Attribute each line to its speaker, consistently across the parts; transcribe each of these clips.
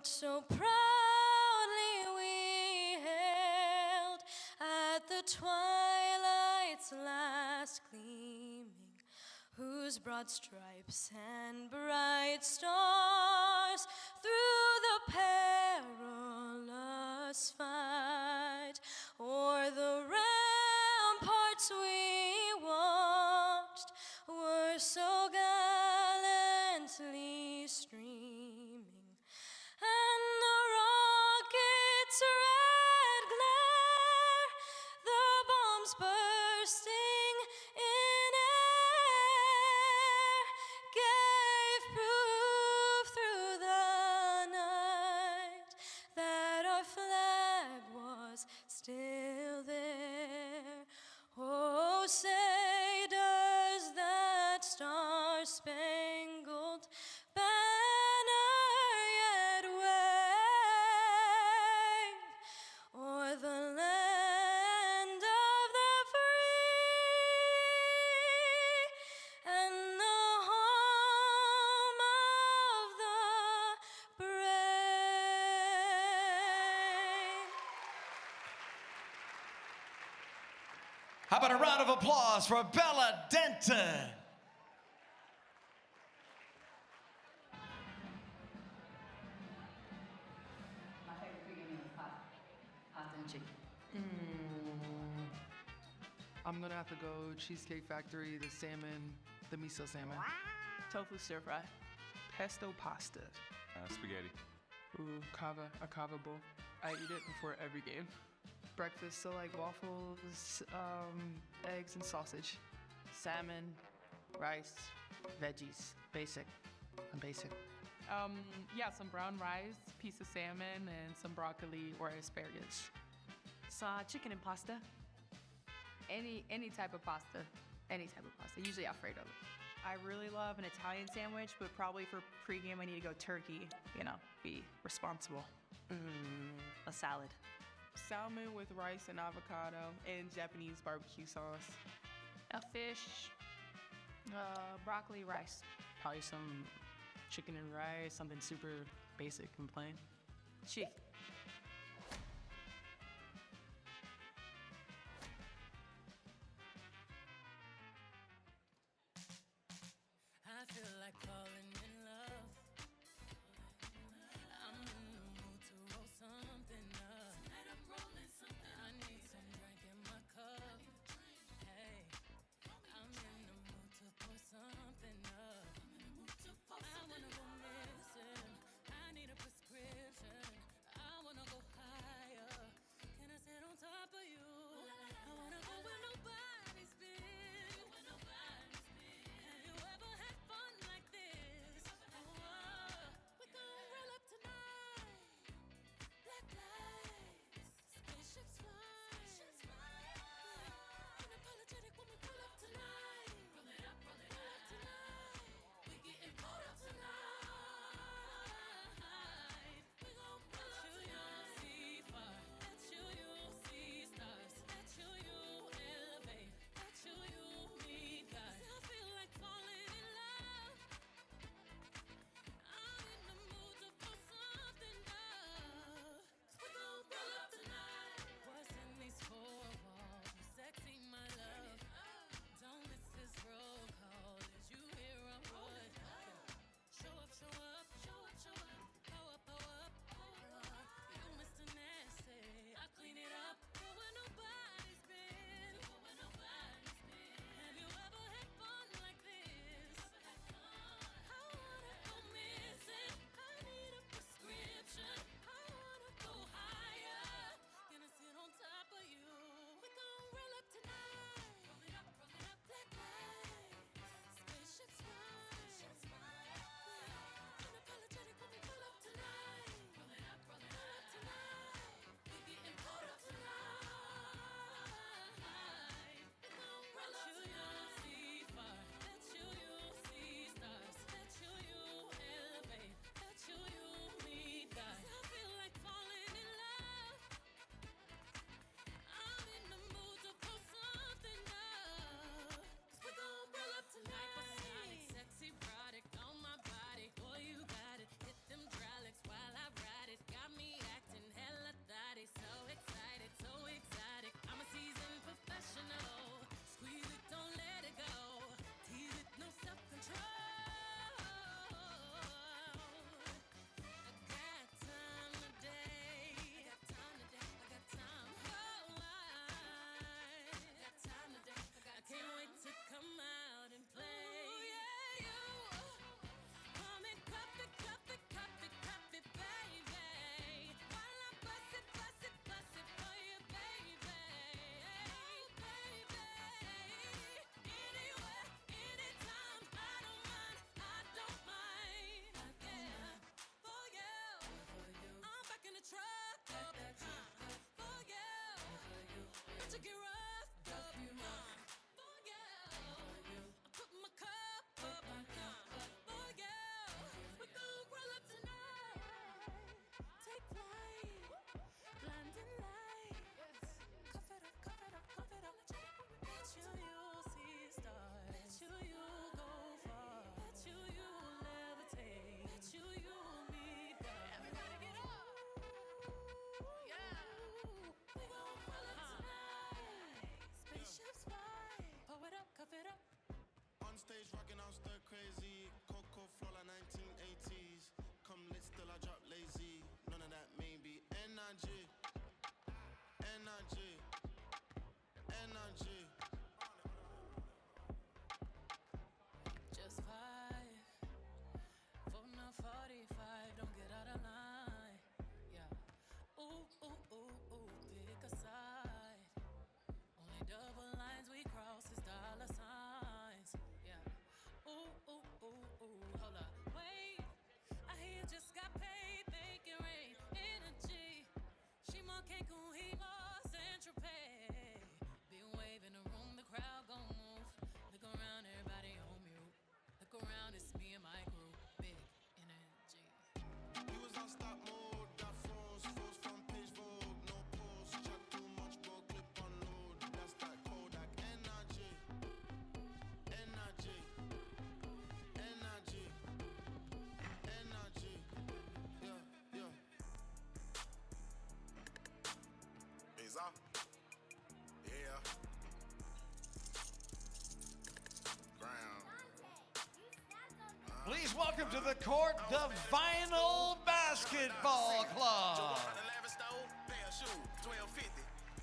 Speaker 1: what so proudly we hailed at the twilight's last gleaming, whose broad stripes and bright stars through the perilous fight o'er the ramparts we watched were so gallantly streaming, and the rocket's red glare, the bombs bursting in air, gave proof through the night that our flag was still there. Oh, say does that star-spangled banner yet wave o'er the land of the free and the home of the brave?
Speaker 2: How about a round of applause for Bella Denton?
Speaker 3: My favorite pregame meal is pasta and chicken.
Speaker 4: I'm gonna have to go Cheesecake Factory, the salmon, the miso salmon.
Speaker 5: Tofu stir fry. Pesto pasta.
Speaker 6: Spaghetti.
Speaker 4: Ooh, a kava bowl. I eat it before every game. Breakfast, so like waffles, eggs and sausage.
Speaker 5: Salmon, rice, veggies. Basic. I'm basic.
Speaker 7: Yeah, some brown rice, piece of salmon, and some broccoli or asparagus.
Speaker 5: Chicken and pasta.
Speaker 8: Any type of pasta. Any type of pasta, usually Alfredo.
Speaker 9: I really love an Italian sandwich, but probably for pregame I need to go turkey. You know, be responsible.
Speaker 5: A salad.
Speaker 7: Salmon with rice and avocado and Japanese barbecue sauce.
Speaker 8: A fish, broccoli, rice.
Speaker 5: Probably some chicken and rice, something super basic and plain.
Speaker 9: Chick.
Speaker 1: I feel like falling in love. I'm in the mood to roll something up. Tonight I'm rolling something. I need some drink in my cup. Hey, I'm in the mood to pour something up. I wanna go missing. I need a prescription. I wanna don't get out of line. Yeah. Ooh, ooh, ooh, ooh, pick a side. Only double lines we cross is dollar signs. Yeah. Ooh, ooh, ooh, ooh, hold up. Wait, I hear you just got paid. Make it rain. Energy. She more Cancun, he more Central Pay. Big wave in the room, the crowd gon' move. Look around, everybody on mute. Look around, it's me and my crew. Big energy.
Speaker 6: We was on stop mode, got froze from page Vogue, no pause, chat too much, bro, clip on load. That's that Kodak energy, energy, energy, energy. Yeah, yeah. Pizza. Yeah. Ground.
Speaker 2: Please welcome to the court the Vinyl Basketball Club.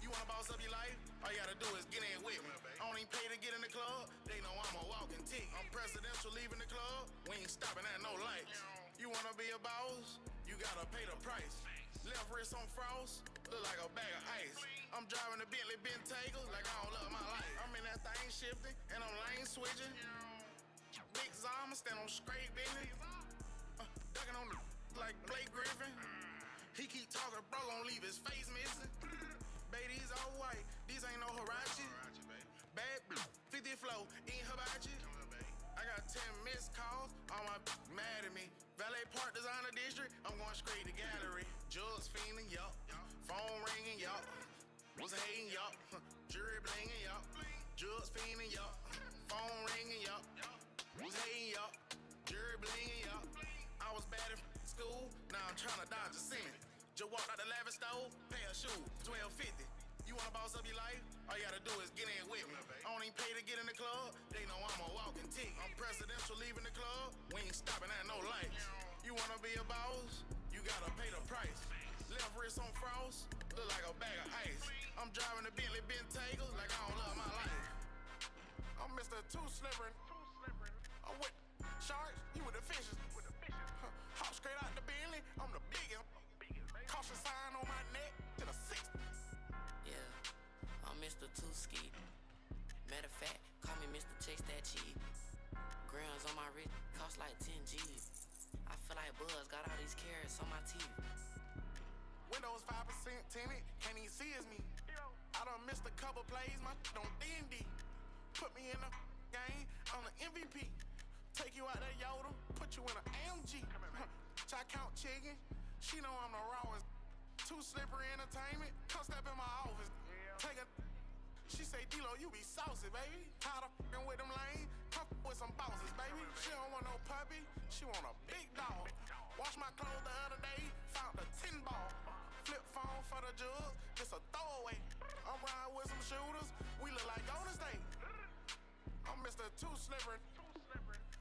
Speaker 6: You wanna boss up your life? All you gotta do is get in with me. I don't even pay to get in the club. They know I'm a walking tick. I'm presidential leaving the club. We ain't stopping at no lights. You wanna be a boss? You gotta pay the price. Left wrist on frost, look like a bag of ice. I'm driving a Bentley Bentayga like I don't love my life. I'm in that thing shifting and I'm lane switching. Big Zama stand on straight business. Ducking on me like Blake Griffin. He keep talking, bro, gon' leave his face missing. Baby, these all white, these ain't no Hirachi. Bad 50 flow, ain't hibachi. I got 10 missed calls, all my mad at me. Valet Park Designer District, I'm going straight to gallery. Jugs fiending, yup. Phone ringing, yup. Was hating, yup. Jury blinging, yup. Jugs fiending, yup. Phone ringing, yup. Was hating, yup. Jury blinging, yup. I was bad in school, now I'm trying to dodge a sin. Just walked out the lavish store, pay a shoe, $12.50. You wanna boss up your life? All you gotta do is get in with me. I don't even pay to get in the club. They know I'm a walking tick. I'm presidential leaving the club. We ain't stopping at no lights. You wanna be a boss? You gotta pay the price. Left wrist on frost, look like a bag of ice. I'm driving a Bentley Bentayga like I don't love my life. I'm Mr. Too Slippery. I'm with sharks, you with the fishes. Hop straight out the Bentley, I'm the biggest. Caution sign on my neck to the 60.
Speaker 10: Yeah, I'm Mr. Tooski. Matter of fact, call me Mr. Chase That Cheap. Grams on my wrist cost like 10 G's. I feel like Buzz got all these carrots on my teeth.
Speaker 6: Windows 5% tinted, can't even see it's me. I done missed a couple plays, my on D&D. Put me in the game, I'm the MVP. Take you out that Yoda, put you in an AMG. I count chicken, she know I'm the rawest. Too Slippery Entertainment, come step in my office. Take a, she say, D-Lo, you be saucy, baby. Tired of f***ing with them lanes, come with some bosses, baby. She don't want no puppy, she want a big dog. Wash my clothes the other day, found a 10 ball. Flip phone for the jug, just a throwaway. I'm riding with some shooters, we look like Golden State. I'm Mr. Too Slippery.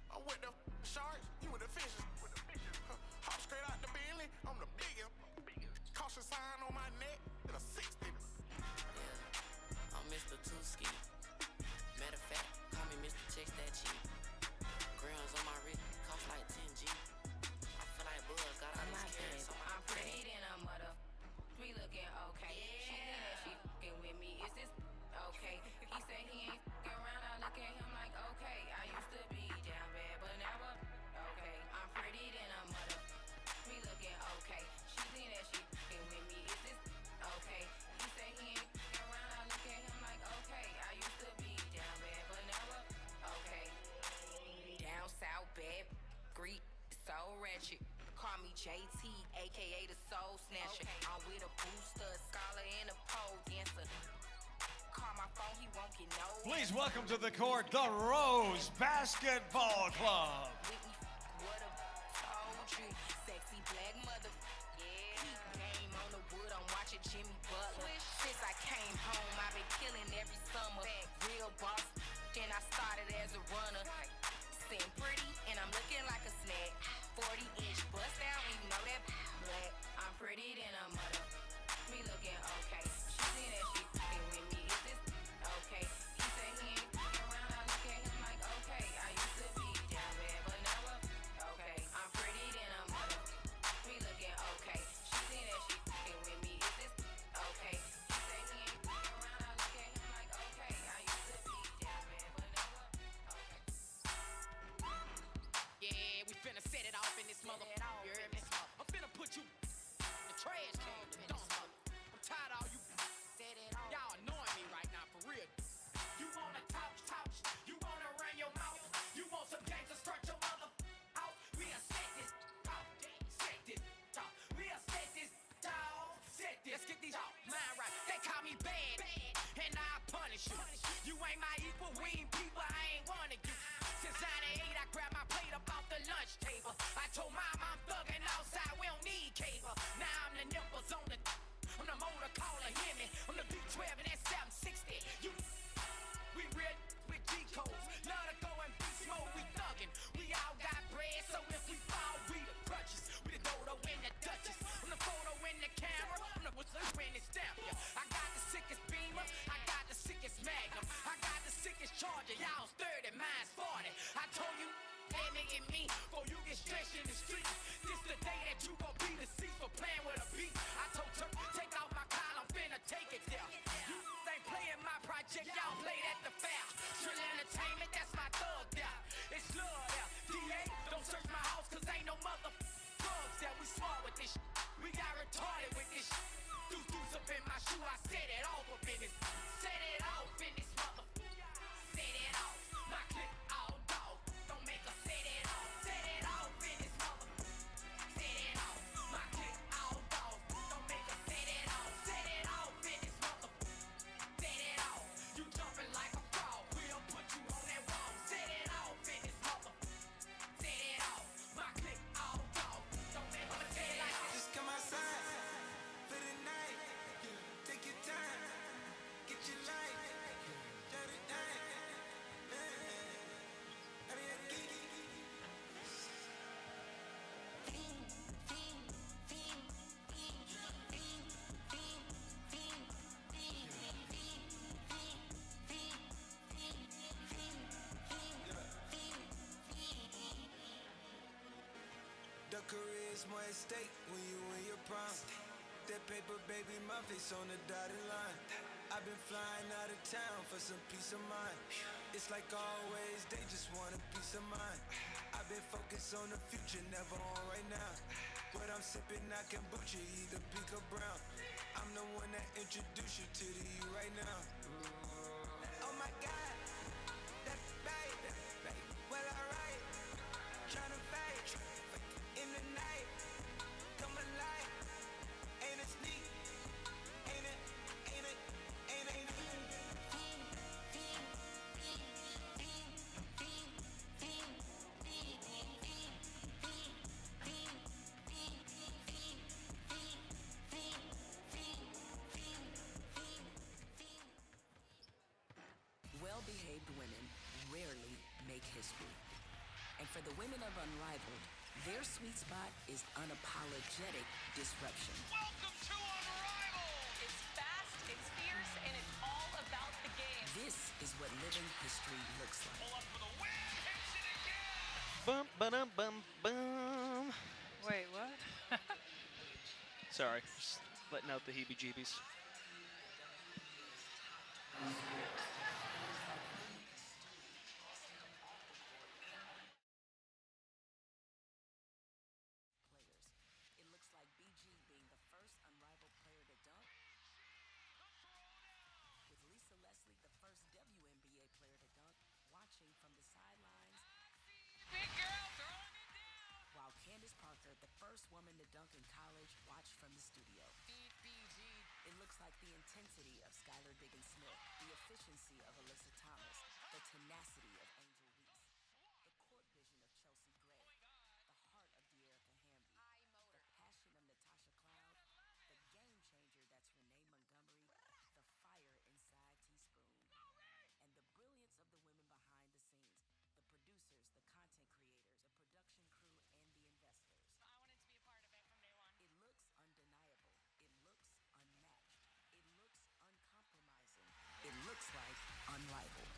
Speaker 6: I'm with the sharks, you with the fishes. Hop straight out the Bentley, I'm the biggest. Caution sign on my neck, to the 60.
Speaker 10: Yeah, I'm Mr. Tooski. Matter of fact, call me Mr. Chase That Cheap. Grams on my wrist cost like 10 G. I feel like Buzz got all these carrots on my
Speaker 11: I'm pretty than a mother. We looking okay. She think that she fucking with me. Is this okay? He said he ain't fucking around. I look at him like okay. I used to be down bad, but now I'm okay. I'm pretty than a mother. We looking okay. She think that she fucking with me. Is this okay? He said he ain't fucking around. I look at him like okay. I used to be down bad, but now I'm okay. Down south bad, Greek, so ratchet. Call me JT, aka the Soul Snatcher. Okay. I'm with a booster, a scholar, and a pole dancer. Call my phone, he won't get no.
Speaker 2: Please welcome to the court the Rose Basketball Club.
Speaker 11: Whitney, what a told you. Sexy black mother. Yeah. Heat game on the wood, I'm watching Jimmy Butler. Since I came home, I've been killing every summer. Real boss, then I started as a runner. Seem pretty, and I'm looking like a snack. 40-inch bust down, you know that black. I'm pretty than a mother. Me looking okay. She think that she fucking with me. Is this okay? He say he ain't fucking around. I look at him like okay. I used to be down bad, but now I'm okay. I'm pretty than a mother.
Speaker 10: this mother. You hear me? I'm finna put you in the trash can. I'm tired of all you. Y'all annoying me right now, for real. You wanna talk, you wanna run your mouth. You want some gangsters, stretch your mother out. We'll set this out, set this out. We'll set this dog, set this. Let's get these mind right. They call me bad, and I'll punish you. You ain't my equal, we ain't people, I ain't one of you. Since 98, I grabbed my plate up off the lunch table. I told mom I'm thugging outside, we don't need cable. Now I'm the nipples on the, I'm the motor caller, hear me. I'm the V12 and that 760. You, we real with G codes. Love to go and beast mode, we thuggin'. We all got bread, so if we fall, we the crutches. We the dodo and the duchess. I'm the photo in the camera, I'm the whistle in the stamp. Yeah. I got the sickest beamer, I got the sickest magnum. I got the sickest charger, y'all's 30, mine's 40. I told you, aiming at me, before you get stretched in the street. This the day that you gon' be deceased for playing with a beat. I told Turk, take off my collar, I'm finna take it there. You ain't playing my project, y'all played at the fair. Trill Entertainment, that's my thug there. It's love there. DA, don't search my house, cause ain't no mother thugs there. We smart with this shit. We got retarded with this shit. Deuce up in my shoe, I set it off up in this. Set it off in this mother. Set it off. My clip all dog. Don't make us set it off. Set it off in this mother. Set it off. My clip all dog. Don't make us set it off. Set it off in this mother. Set it off. You jumping like a frog. We'll put you on that wall. Set it off in this mother. Set it off. My clip all dog. Don't make us set it off.
Speaker 12: Just come outside for the night. Take your time. Get your life. Shut it down. The career is more at stake when you win your prime. That paper, baby, my face on the dotted line. I've been flying out of town for some peace of mind. It's like always, they just want a peace of mind. I've been focused on the future, never on right now. What I'm sipping, I kombucha, either pink or brown. I'm the one that introduced you to the you right now. Oh my God, that baby, well alright. Tryna fight in the night, come alive. Ain't it sneak? Ain't it? Ain't it? Ain't it?
Speaker 10: Well-behaved women rarely make history. And for the women of Unrivaled, their sweet spot is unapologetic disruption.
Speaker 13: Welcome to Unrivaled! It's fast, it's fierce, and it's all about the game.
Speaker 10: This is what living history looks like.
Speaker 13: Pull up for the win, hits it again!
Speaker 14: Bum, ba-dum, bum, bum.
Speaker 7: Wait, what?
Speaker 14: Sorry, just letting out the heebie-jeebies.
Speaker 10: It looks like BG being the first Unrivaled player to dunk, with Lisa Leslie the first WNBA player to dunk, watching from the sidelines.
Speaker 13: Big girl throwing it down!
Speaker 10: While Candace Parker, the first woman to dunk in college, watched from the studio.
Speaker 13: BG.
Speaker 10: It looks like the intensity of Skylar Diggins-Smith, the efficiency of Alyssa Thomas, the tenacity of Angel Reese, the court vision of Chelsea Gray, the heart of De'Erica Hamby, the passion of Natasha Cloud, the game changer that's Renee Montgomery, the fire inside Teaspoon, and the brilliance of the women behind the scenes, the producers, the content creators, the production crew, and the investors.
Speaker 13: I wanted to be a part of it from day one.
Speaker 10: It looks undeniable. It looks unmatched. It looks uncompromising. It looks like Unrivaled.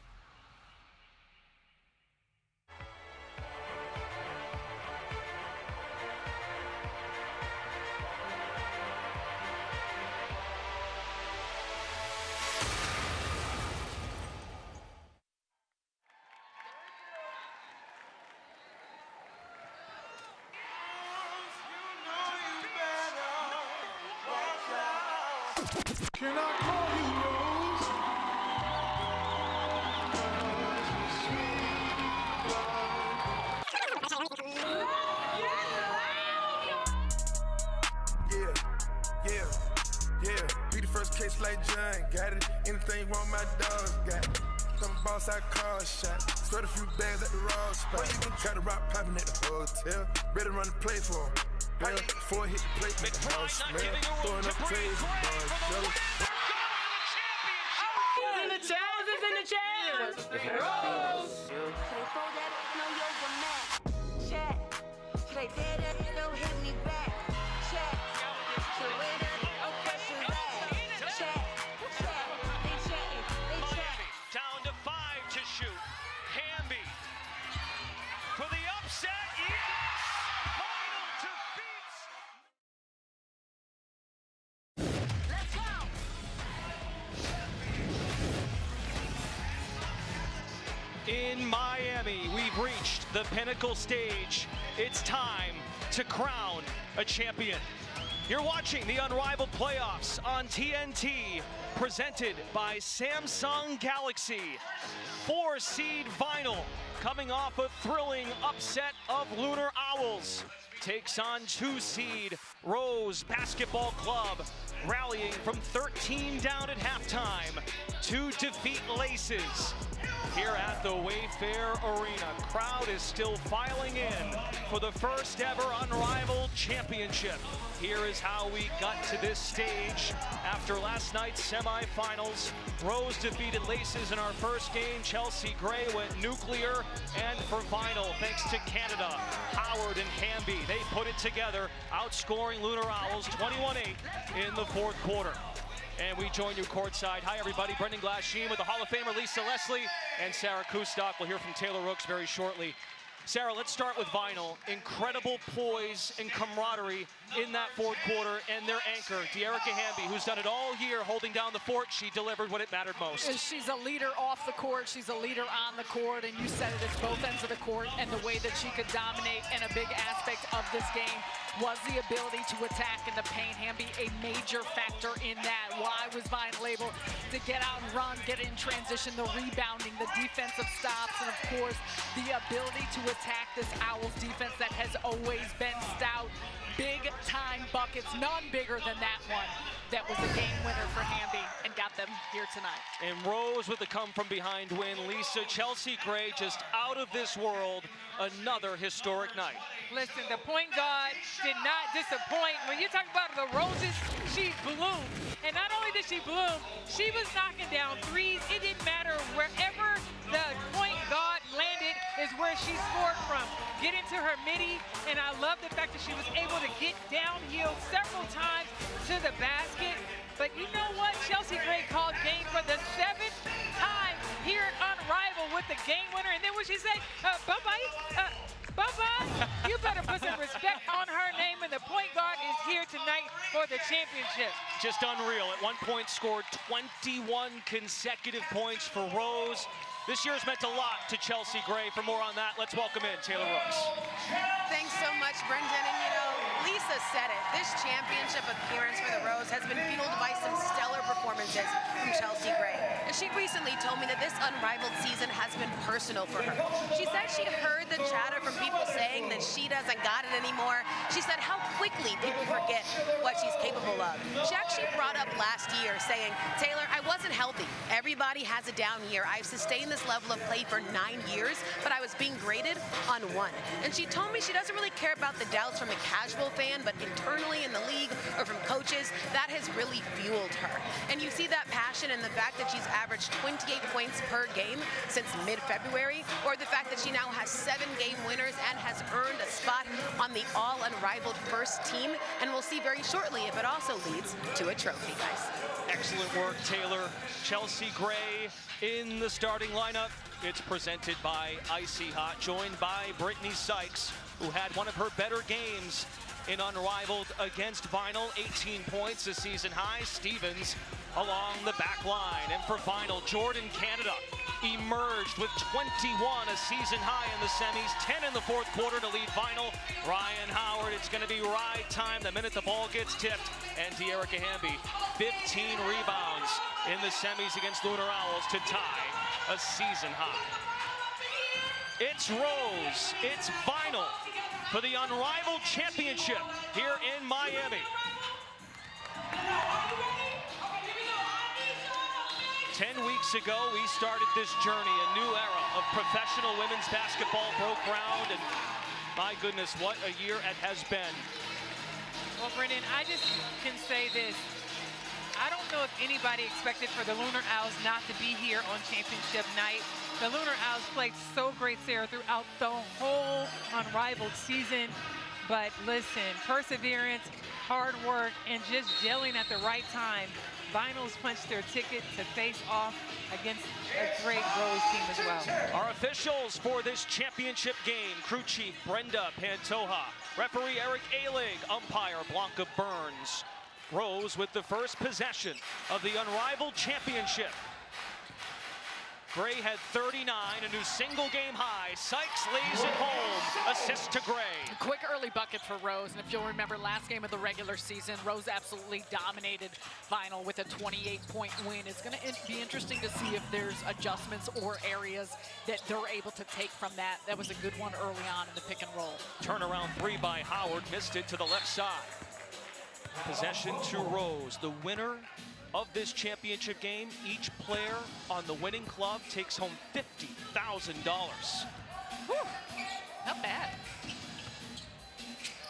Speaker 12: Can I call you Rose? Yeah. Be the first case like John, got it. Anything wrong, my dogs got it. Some boss I call shot. Spread a few bags at the raw spot. Got a rock popping at the hotel. Better run the play for him. Bell, before I hit the plate, make the house smell. Throwing up praise,
Speaker 1: In the chairs.
Speaker 15: Should they fold that on yoga mat? Check. Should they dare that don't hit me back? Check. Should wear that pressure that? Check. They check.
Speaker 16: Down to 5 to shoot. Hamby for the upset. Yes! Final defeats.
Speaker 15: Let's go.
Speaker 16: In Miami, we've reached the pinnacle stage. It's time to crown a champion. You're watching the Unrivaled playoffs on TNT, presented by Samsung Galaxy. 4-seed Vinyl, coming off a thrilling upset of Lunar Owls, takes on 2-seed Rose Basketball Club, rallying from 13 down at halftime to defeat Laces. Here at the Wayfair Arena, crowd is still filing in for the first ever Unrivaled Championship. Here is how we got to this stage. After last night's semifinals, Rose defeated Laces in our first game. Chelsea Gray went nuclear, and for Vinyl, thanks to Canada, Howard and Hamby, they put it together, outscoring Lunar Owls 21-8 in the fourth quarter. And we join you courtside. Hi, everybody. Brendan Glasheen with the Hall of Famer Lisa Leslie and Sarah Kustok. We'll hear from Taylor Rooks very shortly. Sarah, let's start with Vinyl. Incredible poise and camaraderie in that fourth quarter, and their anchor, De'Erica Hamby, who's done it all year holding down the fort. She delivered when it mattered most.
Speaker 17: And she's a leader off the court. She's a leader on the court, and you said it, it's both ends of the court, and the way that she could dominate, and a big aspect of this game was the ability to attack in the paint. Hamby, a major factor in that. Why was Vinyl able to get out and run, get in transition, the rebounding, the defensive stops, and of course, the ability to attack this Owls defense that has always been stout. Big time buckets, none bigger than that one. That was the game winner for Hamby and got them here tonight.
Speaker 16: And Rose with the come from behind win. Lisa, Chelsea Gray just out of this world. Another historic night.
Speaker 18: Listen, the point guard did not disappoint. When you talk about the Roses, she bloomed. And not only did she bloom, she was knocking down threes. It didn't matter wherever the point guard landed is where she scored from. Get into her midi, and I love the fact that she was able to get downhill several times to the basket. But you know what? Chelsea Gray called game for the 7th time here at Unrivaled with the game winner. And then what she say? Bye-bye. Bye-bye. You better put some respect on her name, and the point guard is here tonight for the championship.
Speaker 16: Just unreal. At one point scored 21 consecutive points for Rose. This year's meant a lot to Chelsea Gray. For more on that, let's welcome in Taylor Rooks.
Speaker 19: Thanks so much, Brendan. And you know, Lisa said it. This championship appearance for the Rose has been fueled by some stellar performances from Chelsea Gray. And she recently told me that this Unrivaled season has been personal for her. She said she heard the chatter from people saying that she doesn't got it anymore. She said how quickly people forget what she's capable of. She actually brought up last year saying, Taylor, I wasn't healthy. Everybody has a down year. I've sustained this level of play for 9 years, but I was being graded on 1. And she told me she doesn't really care about the doubts from a casual fan, but internally in the league or from coaches, that has really fueled her. And you see that passion in the fact that she's averaged 28 points per game since mid-February, or the fact that she now has 7 game winners and has earned a spot on the all-Unrivaled first team. And we'll see very shortly if it also leads to a trophy, guys.
Speaker 16: Excellent work, Taylor. Chelsea Gray in the starting lineup. It's presented by Icy Hot, joined by Brittany Sykes, who had one of her better games in Unrivaled against Vinyl. 18 points, a season high. Stevens along the back line. And for final, Jordan Canada emerged with 21, a season high in the semis, 10 in the fourth quarter to lead final. Ryan Howard, it's going to be ride time the minute the ball gets tipped. And Tierra Hamby, 15 rebounds in the semis against Lunar Owls to tie a season high. It's Rose, it's final for the Unrivaled Championship here in Miami. 10 weeks ago, we started this journey. A new era of professional women's basketball broke ground, and my goodness, what a year it has been.
Speaker 18: Well, Brendan, I just can say this. I don't know if anybody expected for the Lunar Owls not to be here on championship night. The Lunar Owls played so great, Sarah, throughout the whole Unrivaled season. But listen, perseverance, hard work, and just gelling at the right time. Vinals punched their ticket to face off against a great Rose team as well.
Speaker 16: Our officials for this championship game: crew chief Brenda Pantoja, referee Eric Alig, umpire Blanca Burns. Rose with the first possession of the Unrivaled Championship. Gray had 39, a new single game high. Sykes lays it home, assist to Gray.
Speaker 17: A quick early bucket for Rose, and if you'll remember last game of the regular season, Rose absolutely dominated final with a 28-point win. It's going to be interesting to see if there's adjustments or areas that they're able to take from that. That was a good one early on in the pick and roll.
Speaker 16: Turnaround three by Howard, missed it to the left side. Possession to Rose. The winner of this championship game, each player on the winning club takes home $50,000.
Speaker 17: Not bad.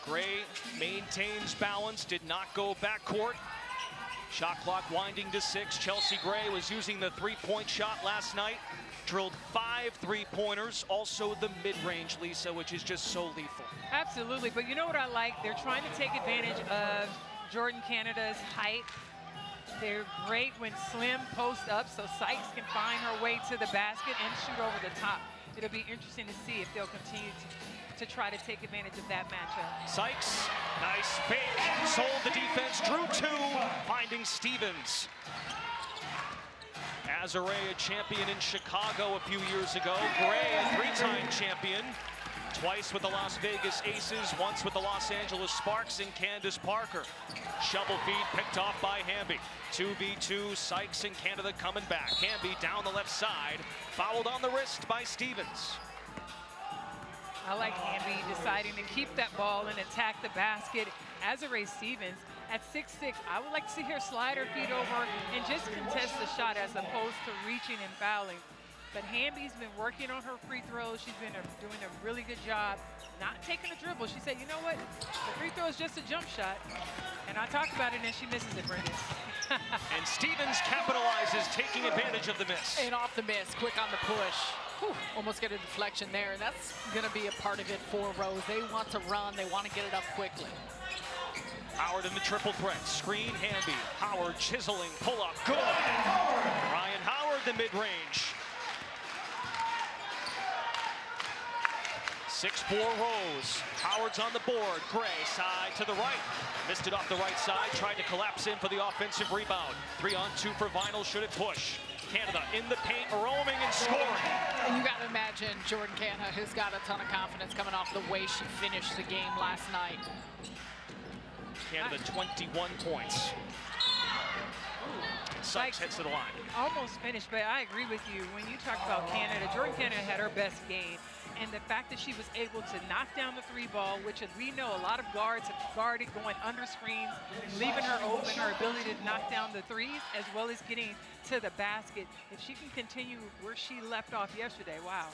Speaker 16: Gray maintains balance, did not go backcourt. Shot clock winding to 6. Chelsea Gray was using the three-point shot last night. Drilled 5 three-pointers, also the mid-range, Lisa, which is just so lethal.
Speaker 18: Absolutely, but you know what I like? They're trying to take advantage of Jordan Canada's height. They're great when slim post up, so Sykes can find her way to the basket and shoot over the top. It'll be interesting to see if they'll continue to try to take advantage of that matchup.
Speaker 16: Sykes, nice fake, sold the defense, drew 2, finding Stevens. Azare, a champion in Chicago a few years ago. Gray, a 3-time champion. Twice with the Las Vegas Aces, once with the Los Angeles Sparks, and Candace Parker. Shovel feed picked off by Hamby. 2v2, Sykes and Canada coming back. Hamby down the left side, fouled on the wrist by Stevens.
Speaker 18: I like Hamby deciding to keep that ball and attack the basket. Azare Stevens at 6'6", I would like to see her slide her feet over and just contest the shot as opposed to reaching and fouling. But Hamby's been working on her free throws. She's been doing a really good job not taking a dribble. She said, you know what? The free throw is just a jump shot. And I talked about it and she misses it, Brendan.
Speaker 16: And Stevens capitalizes, taking advantage of the miss.
Speaker 17: And off the miss, quick on the push. Whew, almost get a deflection there, and that's going to be a part of it for Rose. They want to run. They want to get it up quickly.
Speaker 16: Howard in the triple threat. Screen, Hamby. Howard chiseling, pull up, good. Ryan Howard, the mid-range. 6'4" Rose. Howard's on the board. Gray, side to the right. Missed it off the right side. Tried to collapse in for the offensive rebound. 3-on-2 for Vinyl. Should it push? Canada in the paint, roaming and scoring.
Speaker 17: And you got to imagine Jordan Canada has got a ton of confidence coming off the way she finished the game last night.
Speaker 16: Canada 21 points. Sykes heads to the line.
Speaker 18: Almost finished, but I agree with you. When you talk about Canada, Jordan Canada had her best game. And the fact that she was able to knock down the 3 ball, which we know a lot of guards have guarded going under screens, leaving her open, her ability to knock down the 3s, as well as getting to the basket. If she can continue where she left off yesterday, wow.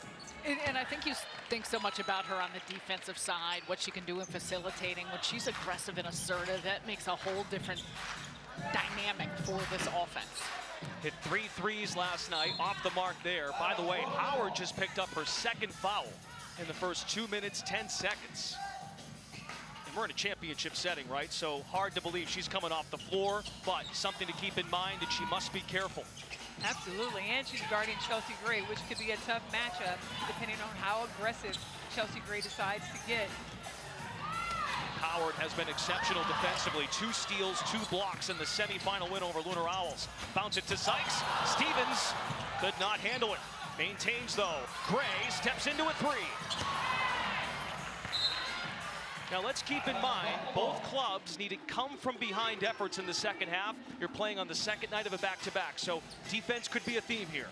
Speaker 17: And I think you think so much about her on the defensive side, what she can do in facilitating. When she's aggressive and assertive, that makes a whole different dynamic for this offense.
Speaker 16: Hit 3 threes last night, off the mark there. By the way, Howard just picked up her 2nd foul in the first 2 minutes, 10 seconds. And we're in a championship setting, right? So hard to believe she's coming off the floor, but something to keep in mind, and she must be careful.
Speaker 18: Absolutely, and she's guarding Chelsea Gray, which could be a tough matchup depending on how aggressive Chelsea Gray decides to get.
Speaker 16: Howard has been exceptional defensively. 2 steals, 2 blocks in the semifinal win over Lunar Owls. Bounce it to Sykes. Stevens could not handle it. Maintains though. Gray steps into a 3. Now let's keep in mind, both clubs needed come from behind efforts in the second half. You're playing on the second night of a back-to-back, so defense could be a theme here.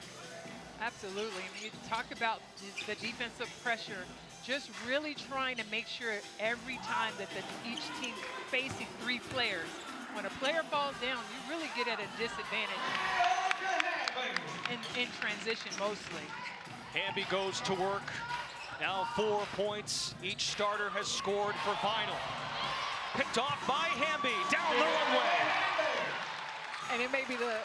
Speaker 18: Absolutely. I mean, you talk about the defensive pressure, just really trying to make sure every time that each team facing 3 players, when a player falls down, you really get at a disadvantage in transition mostly.
Speaker 16: Hamby goes to work. Now 4 points. Each starter has scored for Vinyl. Picked off by Hamby down the runway.
Speaker 17: And it may be the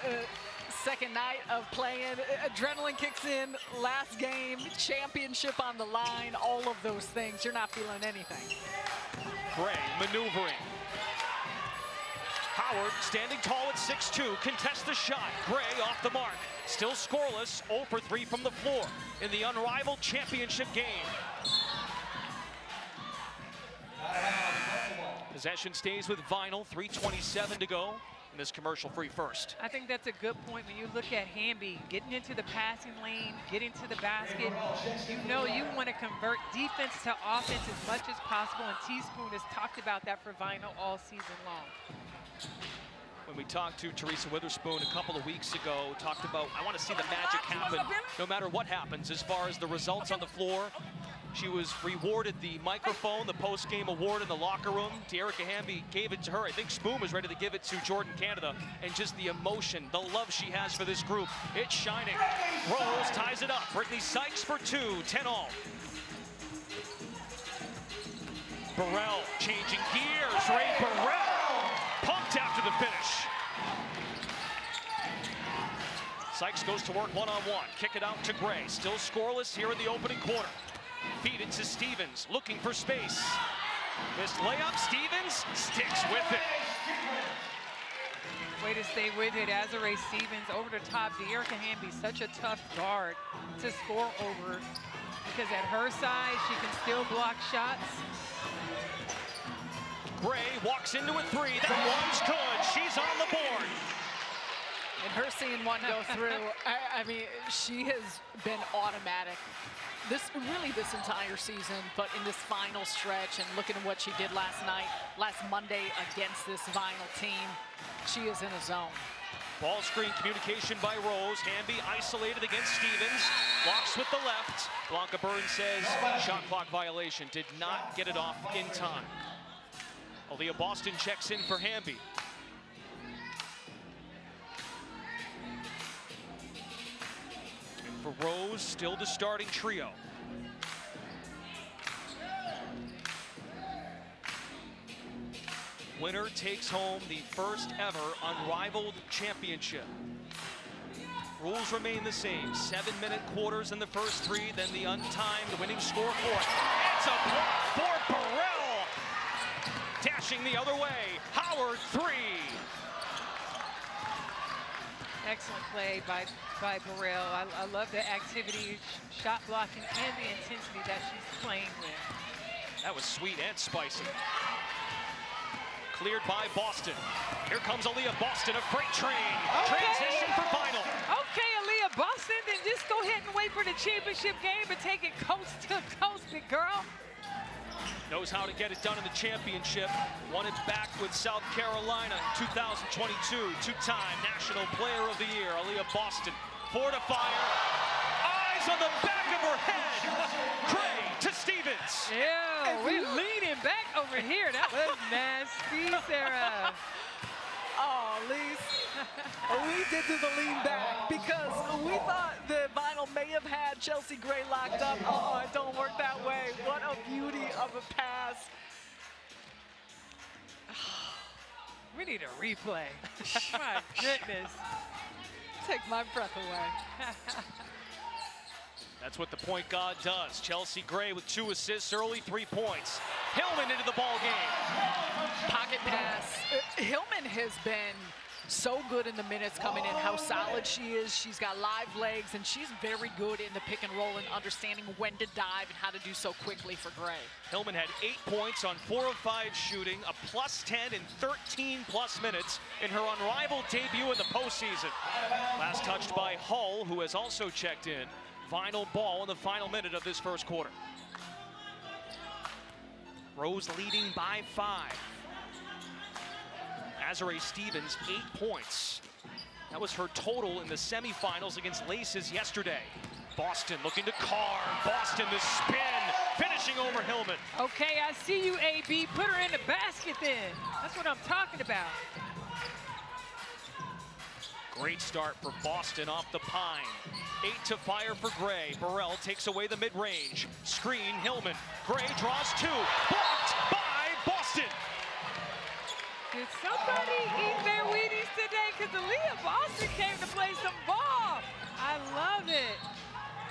Speaker 17: second night of playing. Adrenaline kicks in, last game, championship on the line, all of those things. You're not feeling anything.
Speaker 16: Gray maneuvering. Howard standing tall at 6'2", contests the shot. Gray off the mark. Still scoreless, 0 for 3 from the floor in the Unrivaled championship game. Possession stays with Vinyl, 3:27 to go in this commercial-free first.
Speaker 18: I think that's a good point when you look at Hamby getting into the passing lane, getting to the basket. You know you want to convert defense to offense as much as possible, and Teaspoon has talked about that for Vinyl all season long.
Speaker 16: When we talked to Teresa Witherspoon a couple of weeks ago, talked about, I want to see the magic happen no matter what happens as far as the results on the floor. She was rewarded the microphone, the post-game award in the locker room. De'Erica Hamby gave it to her. I think Spoon was ready to give it to Jordan Canada. And just the emotion, the love she has for this group. It's shining. Rose ties it up. Brittany Sykes for 2, 10 all. Burrell changing gears. Ray Burrell pumped after the finish. Sykes goes to work one-on-one. Kick it out to Gray. Still scoreless here in the opening quarter. Feed it to Stevens, looking for space. Missed layup, Stevens sticks with it.
Speaker 18: Way to stay with it, Azare Stevens over the top. De'Erica Hamby, such a tough guard to score over because at her size, she can still block shots.
Speaker 16: Gray walks into a 3, that one's good, she's on the board.
Speaker 17: And her seeing one go through, I mean, she has been automatic. This entire season, but in this final stretch and looking at what she did last Monday against this Vinyl team, she is in a zone.
Speaker 16: Ball screen communication by Rose. Hamby isolated against Stevens. Blocks with the left. Blanca Burns says shot clock violation. Did not get it off in time. Aaliyah Boston checks in for Hamby. For Rose, still the starting trio. Winner takes home the first ever Unrivaled championship. Rules remain the same. 7-minute quarters in the first 3, then the untimed winning score for it. It's a block for Burrell. Dashing the other way. Howard, 3.
Speaker 18: Excellent play by Burrell. I love the activity, shot blocking, and the intensity that she's playing with.
Speaker 16: That was sweet and spicy. Cleared by Boston. Here comes Aaliyah Boston, a freight train.
Speaker 18: Okay.
Speaker 16: Transition for Vinyl.
Speaker 18: Okay, Aaliyah Boston, then just go ahead and wait for the championship game and take it coast to coast, big girl.
Speaker 16: Knows how to get it done in the championship. Won it back with South Carolina in 2022. Two-time National Player of the Year, Aaliyah Boston. Fortifier. Eyes on the back of her head. Gray to Stevens.
Speaker 18: Yeah, we're leaning back over here. That was nasty, Sarah.
Speaker 17: Oh, Lise, we did do the lean back because we thought the Vinyl may have had Chelsea Gray locked up. Oh, it don't work that way. What a beauty of a pass.
Speaker 18: We need a replay. My goodness.
Speaker 17: Take my breath away.
Speaker 16: That's what the point guard does. Chelsea Gray with 2 assists, early 3 points. Hillman into the ball game.
Speaker 17: Pocket pass. Hillman has been so good in the minutes coming in, how solid she is. She's got live legs, and she's very good in the pick and roll and understanding when to dive and how to do so quickly for Gray.
Speaker 16: Hillman had 8 points on 4 of 5 shooting, a +10 in 13+ minutes in her unrivaled debut in the postseason. Last touched by Hull, who has also checked in. Final ball in the final minute of this first quarter. Rose leading by 5. Azare Stevens, 8 points. That was her total in the semifinals against Laces yesterday. Boston looking to carve. Boston the spin, finishing over Hillman.
Speaker 18: Okay, I see you, AB. Put her in the basket then. That's what I'm talking about.
Speaker 16: Great start for Boston off the pine. 8 to fire for Gray. Burrell takes away the mid-range. Screen, Hillman. Gray draws 2. Blocked by Boston.
Speaker 18: Did somebody eat their Wheaties today? Because Aaliyah Boston came to play some ball. I love it.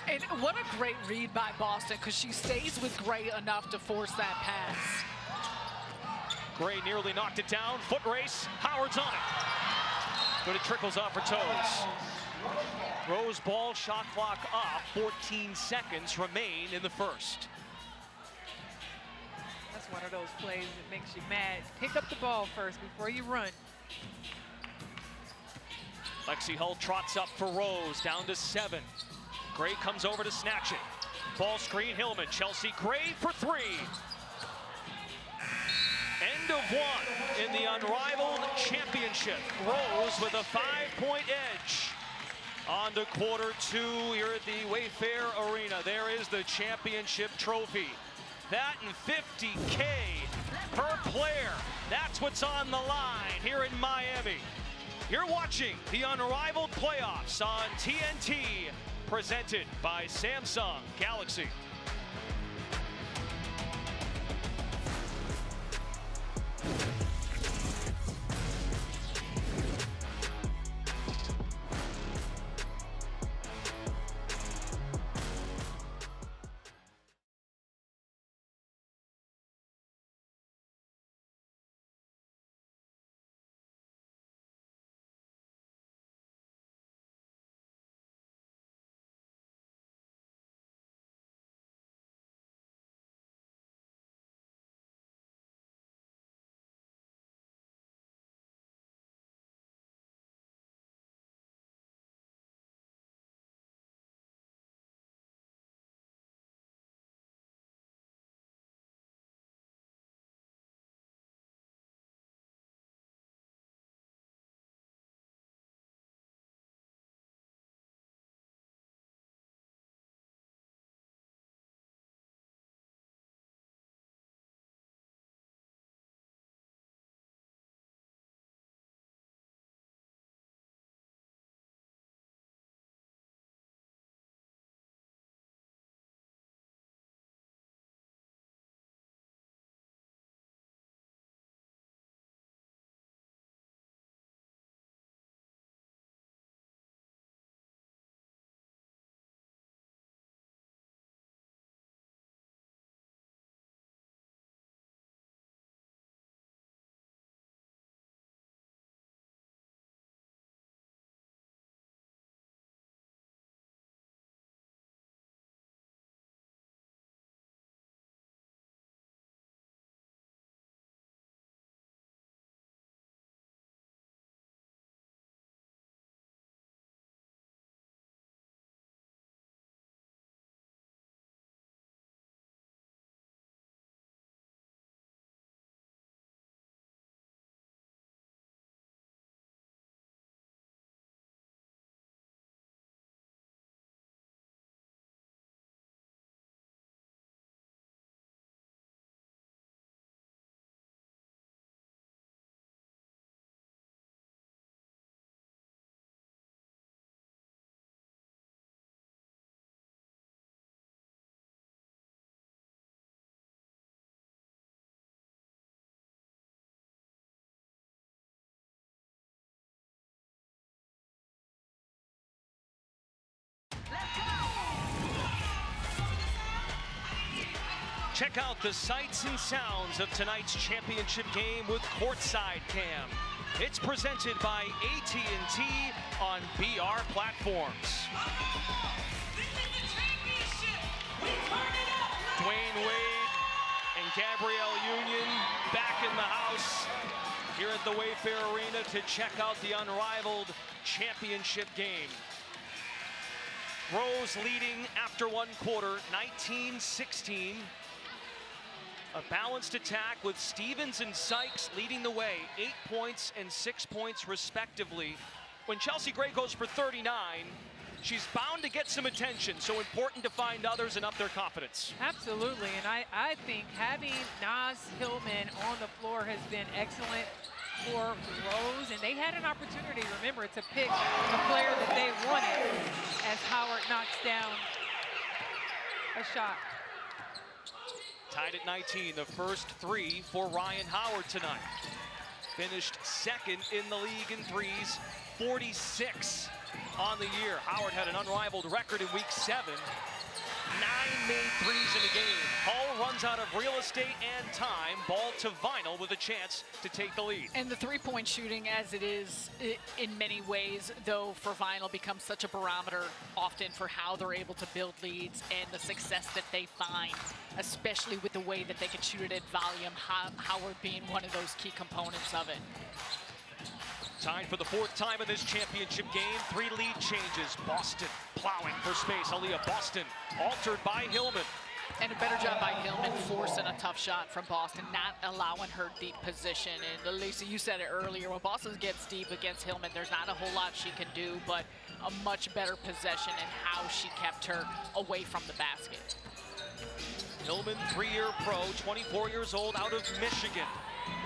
Speaker 17: And what a great read by Boston, because she stays with Gray enough to force that pass.
Speaker 16: Gray nearly knocked it down. Foot race. Howard's on it. But it trickles off her toes. Rose ball, shot clock off. 14 seconds remain in the first.
Speaker 18: That's one of those plays that makes you mad. Pick up the ball first before you run.
Speaker 16: Lexi Hull trots up for Rose, down to 7. Gray comes over to snatch it. Ball screen, Hillman. Chelsea Gray for 3. End of 1 in the Unrivaled Championship. Rose with a 5-point edge. On to quarter 2 here at the Wayfair Arena. There is the championship trophy. That and $50K per player. That's what's on the line here in Miami. You're watching the Unrivaled Playoffs on TNT, presented by Samsung Galaxy. Check out the sights and sounds of tonight's championship game with Courtside Cam. It's presented by AT&T on BR platforms. Dwayne Wade and Gabrielle Union back in the house here at the Wayfair Arena to check out the Unrivaled championship game. Rose leading after one quarter, 19-16. A balanced attack with Stevens and Sykes leading the way, 8 points and 6 points respectively. When Chelsea Gray goes for 39, she's bound to get some attention, so important to find others and up their confidence.
Speaker 18: Absolutely, and I think having Naz Hillman on the floor has been excellent for Rose, and they had an opportunity, remember, to pick the player that they wanted as Howard knocks down a shot.
Speaker 16: Tied at 19, the first three for Ryan Howard tonight. Finished second in the league in threes, 46 on the year. Howard had an unrivaled record in week 7. 9 made threes in the game. Hull runs out of real estate and time. Ball to Vinyl with a chance to take the lead.
Speaker 17: And the three-point shooting, as it is in many ways, though, for Vinyl becomes such a barometer often for how they're able to build leads and the success that they find, especially with the way that they can shoot it at volume, Howard being one of those key components of it.
Speaker 16: Tied for the 4th time in this championship game. 3 lead changes. Boston plowing for space. Aaliyah Boston altered by Hillman.
Speaker 17: And a better job by Hillman forcing a tough shot from Boston, not allowing her deep position. And Lisa, you said it earlier, when Boston gets deep against Hillman, there's not a whole lot she can do, but a much better possession in how she kept her away from the basket.
Speaker 16: Hillman, 3-year pro, 24 years old, out of Michigan.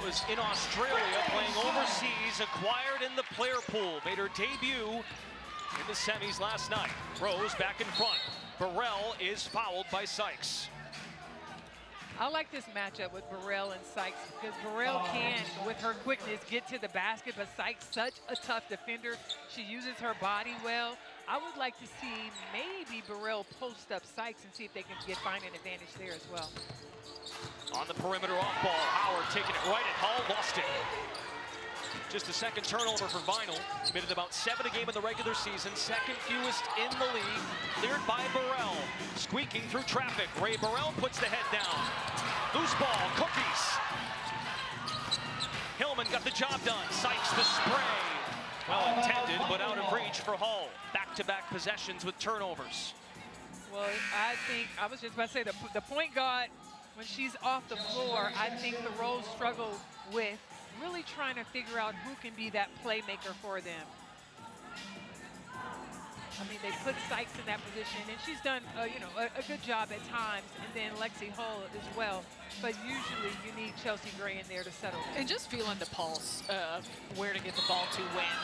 Speaker 16: Was in Australia playing overseas, acquired in the player pool. Made her debut in the semis last night. Rose back in front. Burrell is fouled by Sykes.
Speaker 18: I like this matchup with Burrell and Sykes because Burrell can, with her quickness, get to the basket, but Sykes such a tough defender. She uses her body well. I would like to see maybe Burrell post up Sykes and see if they can find an advantage there as well.
Speaker 16: On the perimeter off ball, Howard taking it right at Hull, lost it. Just the second turnover for Vinyl. Committed about 7 a game in the regular season, second fewest in the league. Cleared by Burrell, squeaking through traffic. Ray Burrell puts the head down. Loose ball, Cookies. Hillman got the job done. Sykes the spray. Well intended, but out of reach for Hull. Back-to-back possessions with turnovers.
Speaker 18: Well, I think, I was just about to say, the point guard, when she's off the floor, I think the Rose struggle with really trying to figure out who can be that playmaker for them. I mean, they put Sykes in that position, and she's done, a good job at times, and then Lexi Hull as well. But usually you need Chelsea Gray in there to settle.
Speaker 17: And just feeling the pulse of where to get the ball to when,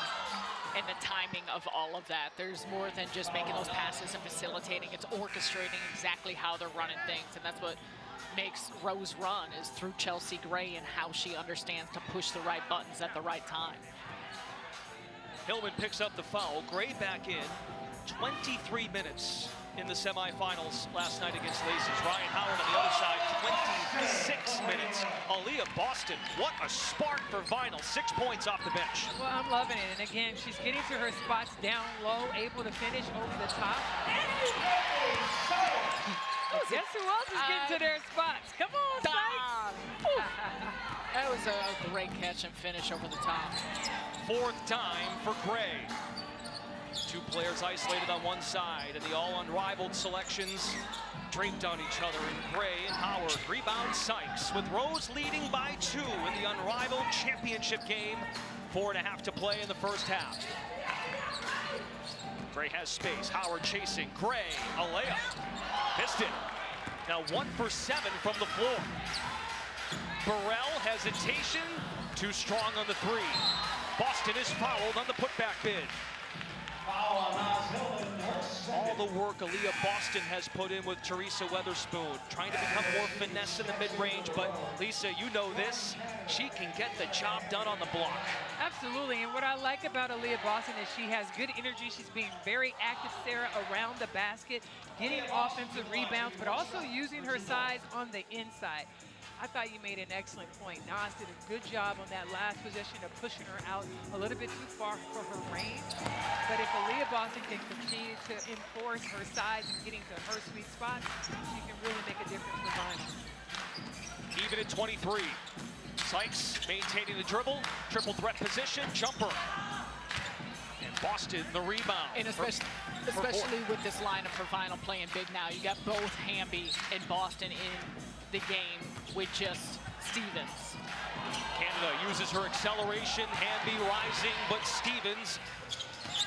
Speaker 17: and the timing of all of that. There's more than just making those passes and facilitating. It's orchestrating exactly how they're running things, and that's what makes Rose run, is through Chelsea Gray and how she understands to push the right buttons at the right time.
Speaker 16: Hillman picks up the foul. Gray back in. 23 minutes in the semifinals last night against Laces. Ryan Howard on the other side, 26 minutes. Aaliyah Boston, what a spark for Vinyl. 6 points off the bench.
Speaker 18: Well, I'm loving it. And again, she's getting to her spots down low, able to finish over the top. Guess who else is getting to their spots? Come on, Sykes.
Speaker 17: That was a great catch and finish over the top.
Speaker 16: 4th time for Gray. 2 players isolated on one side, and the all unrivaled selections draped on each other. And Gray and Howard rebound Sykes, with Rose leading by 2 in the unrivaled championship game. 4.5 to play in the first half. Gray has space. Howard chasing. Gray, a layup. Missed it. Now 1 for 7 from the floor. Burrell, hesitation. Too strong on the 3. Boston is fouled on the putback bid. All the work Aaliyah Boston has put in with Teresa Weatherspoon, trying to become more finesse in the mid-range, but Lisa, you know this, she can get the job done on the block.
Speaker 18: Absolutely, and what I like about Aaliyah Boston is she has good energy. She's being very active, Sarah, around the basket, getting offensive rebounds, but also using her size on the inside. I thought you made an excellent point. Nas did a good job on that last possession of pushing her out a little bit too far for her range. But if Aaliyah Boston can continue to enforce her size and getting to her sweet spot, she can really make a difference for Vinyl.
Speaker 16: Even at 23. Sykes maintaining the dribble, triple threat position, jumper. And Boston the rebound.
Speaker 17: And especially with this lineup for Vinyl playing big now, you got both Hamby and Boston in the game with just Stevens.
Speaker 16: Canada uses her acceleration, Hamby rising, but Stevens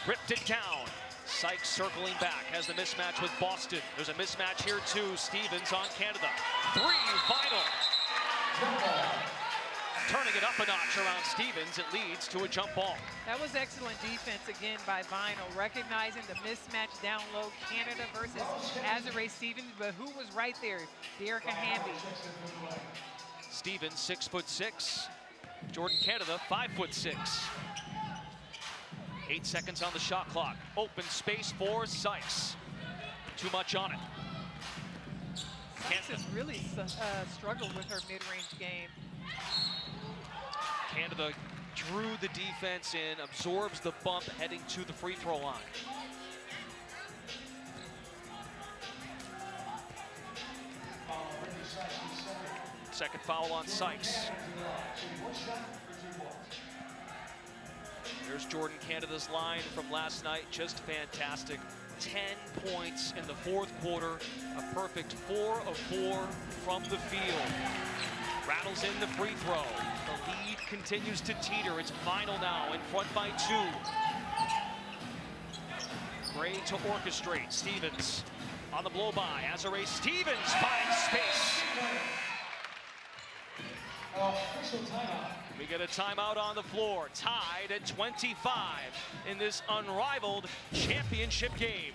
Speaker 16: ripped it down. Sykes circling back, has the mismatch with Boston. There's a mismatch here too, Stevens on Canada. 3, Vinyl. Turning it up a notch around Stevens, it leads to a jump ball.
Speaker 18: That was excellent defense again by Vinyl, recognizing the mismatch down low, Canada versus Azare Stevens, but who was right there? Dearica Hamby.
Speaker 16: Stevens, 6'6". Jordan Canada, 5'6". 8 seconds on the shot clock. Open space for Sykes. Too much on it.
Speaker 18: Sykes has really struggled with her mid-range game.
Speaker 16: Canada drew the defense in, absorbs the bump heading to the free throw line. Second foul on Sykes. There's Jordan Canada's line from last night, just fantastic. 10 points in the fourth quarter, a perfect 4 of 4 from the field. Rattles in the free throw. The lead continues to teeter. It's Vinyl now, in front by 2. Gray to orchestrate. Stevens on the blow by. Azare Stevens finds space. We get a timeout on the floor. Tied at 25 in this unrivaled championship game.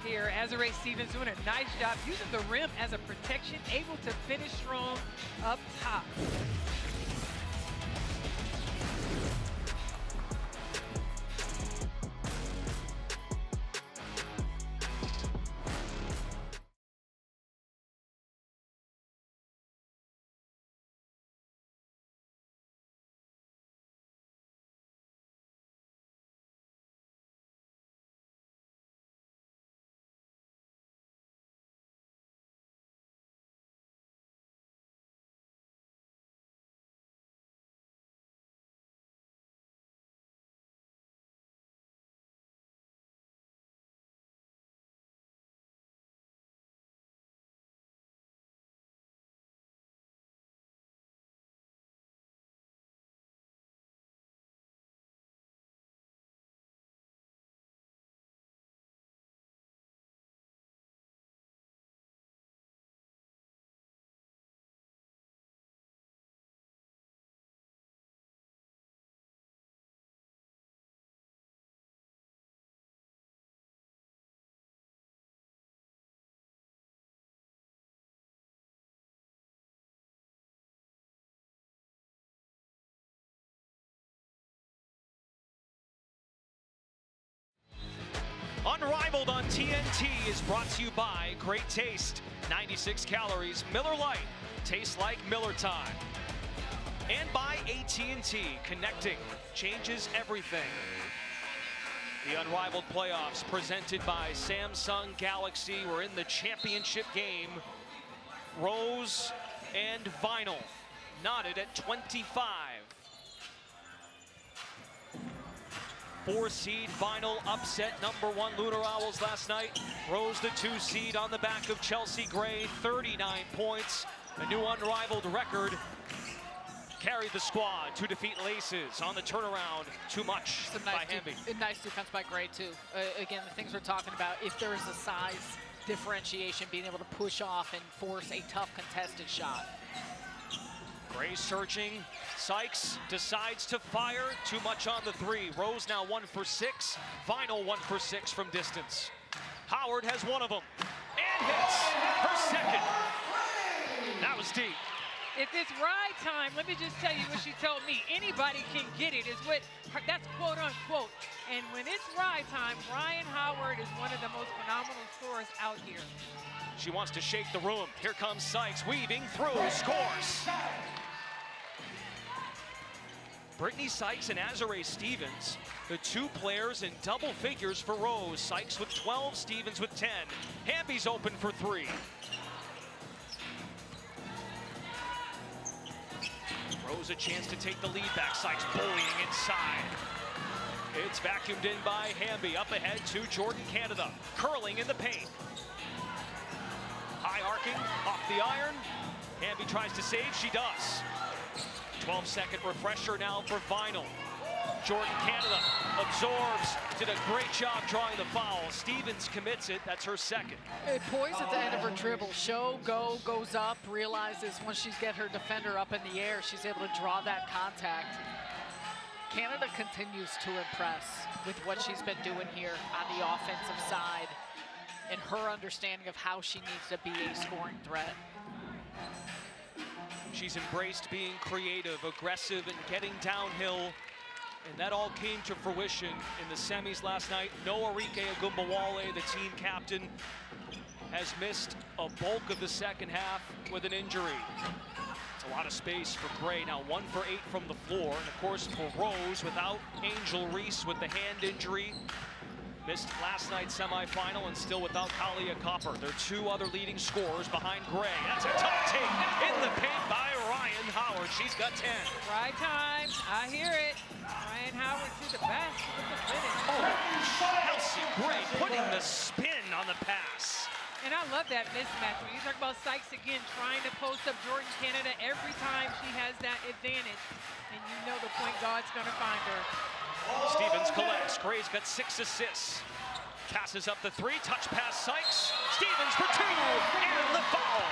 Speaker 18: Here, Azare Stevens doing a nice job using the rim as a protection, able to finish strong up top.
Speaker 16: Unrivaled on TNT is brought to you by Great Taste. 96 calories, Miller Lite. Tastes like Miller time. And by AT&T, connecting changes everything. The Unrivaled playoffs presented by Samsung Galaxy. We're in the championship game. Rose and Vinyl knotted at 25. 4-seed Vinyl upset #1 Lunar Owls last night. Rose the 2 seed on the back of Chelsea Gray, 39 points. A new unrivaled record. Carried the squad to defeat Laces on the turnaround. Too much by Hamby.
Speaker 17: Nice defense by Gray too. Again, the things we're talking about, if there is a size differentiation, being able to push off and force a tough contested shot.
Speaker 16: Gray searching. Sykes decides to fire. Too much on the 3. Rose now 1 for 6. Vinyl 1 for 6 from distance. Howard has one of them and hits her second. That was deep.
Speaker 18: If it's ride time, let me just tell you what she told me. Anybody can get it, is what, that's quote unquote. And when it's ride time, Ryan Howard is one of the most phenomenal scorers out here.
Speaker 16: She wants to shake the room. Here comes Sykes, weaving through, scores. Brittany Sykes and Azurá Stevens, the two players in double figures for Rose. Sykes with 12, Stevens with 10. Hamby's open for 3. Rose a chance to take the lead back. Sykes bullying inside. It's vacuumed in by Hamby. Up ahead to Jordan Canada. Curling in the paint. High arcing off the iron. Hamby tries to save. She does. 12-second refresher now for Vinyl. Jordan Canada absorbs, did a great job drawing the foul. Stevens commits it, that's her second.
Speaker 17: Poised at the end of her dribble. Show, go, goes up, realizes once she's get her defender up in the air, she's able to draw that contact. Canada continues to impress with what she's been doing here on the offensive side and her understanding of how she needs to be a scoring threat.
Speaker 16: She's embraced being creative, aggressive, and getting downhill. And that all came to fruition in the semis last night. Noah Rike Agumbawale, the team captain, has missed a bulk of the second half with an injury. It's a lot of space for Gray. Now 1 for 8 from the floor. And of course for Rose, without Angel Reese with the hand injury. Missed last night's semifinal and still without Kalia Copper. They're two other leading scorers behind Gray. That's a tough take in the paint by Ryan Howard. She's got 10.
Speaker 18: Right time, I hear it. Ryan Howard to the basket with the finish.
Speaker 16: Oh, Chelsea Gray putting the spin on the pass.
Speaker 18: And I love that mismatch. When you talk about Sykes again, trying to post up Jordan Canada every time she has that advantage. And you know the point guard's gonna find her.
Speaker 16: Stevens collects. Gray's got 6 assists. Passes up the 3. Touch pass Sykes. Stevens for 2. And the foul.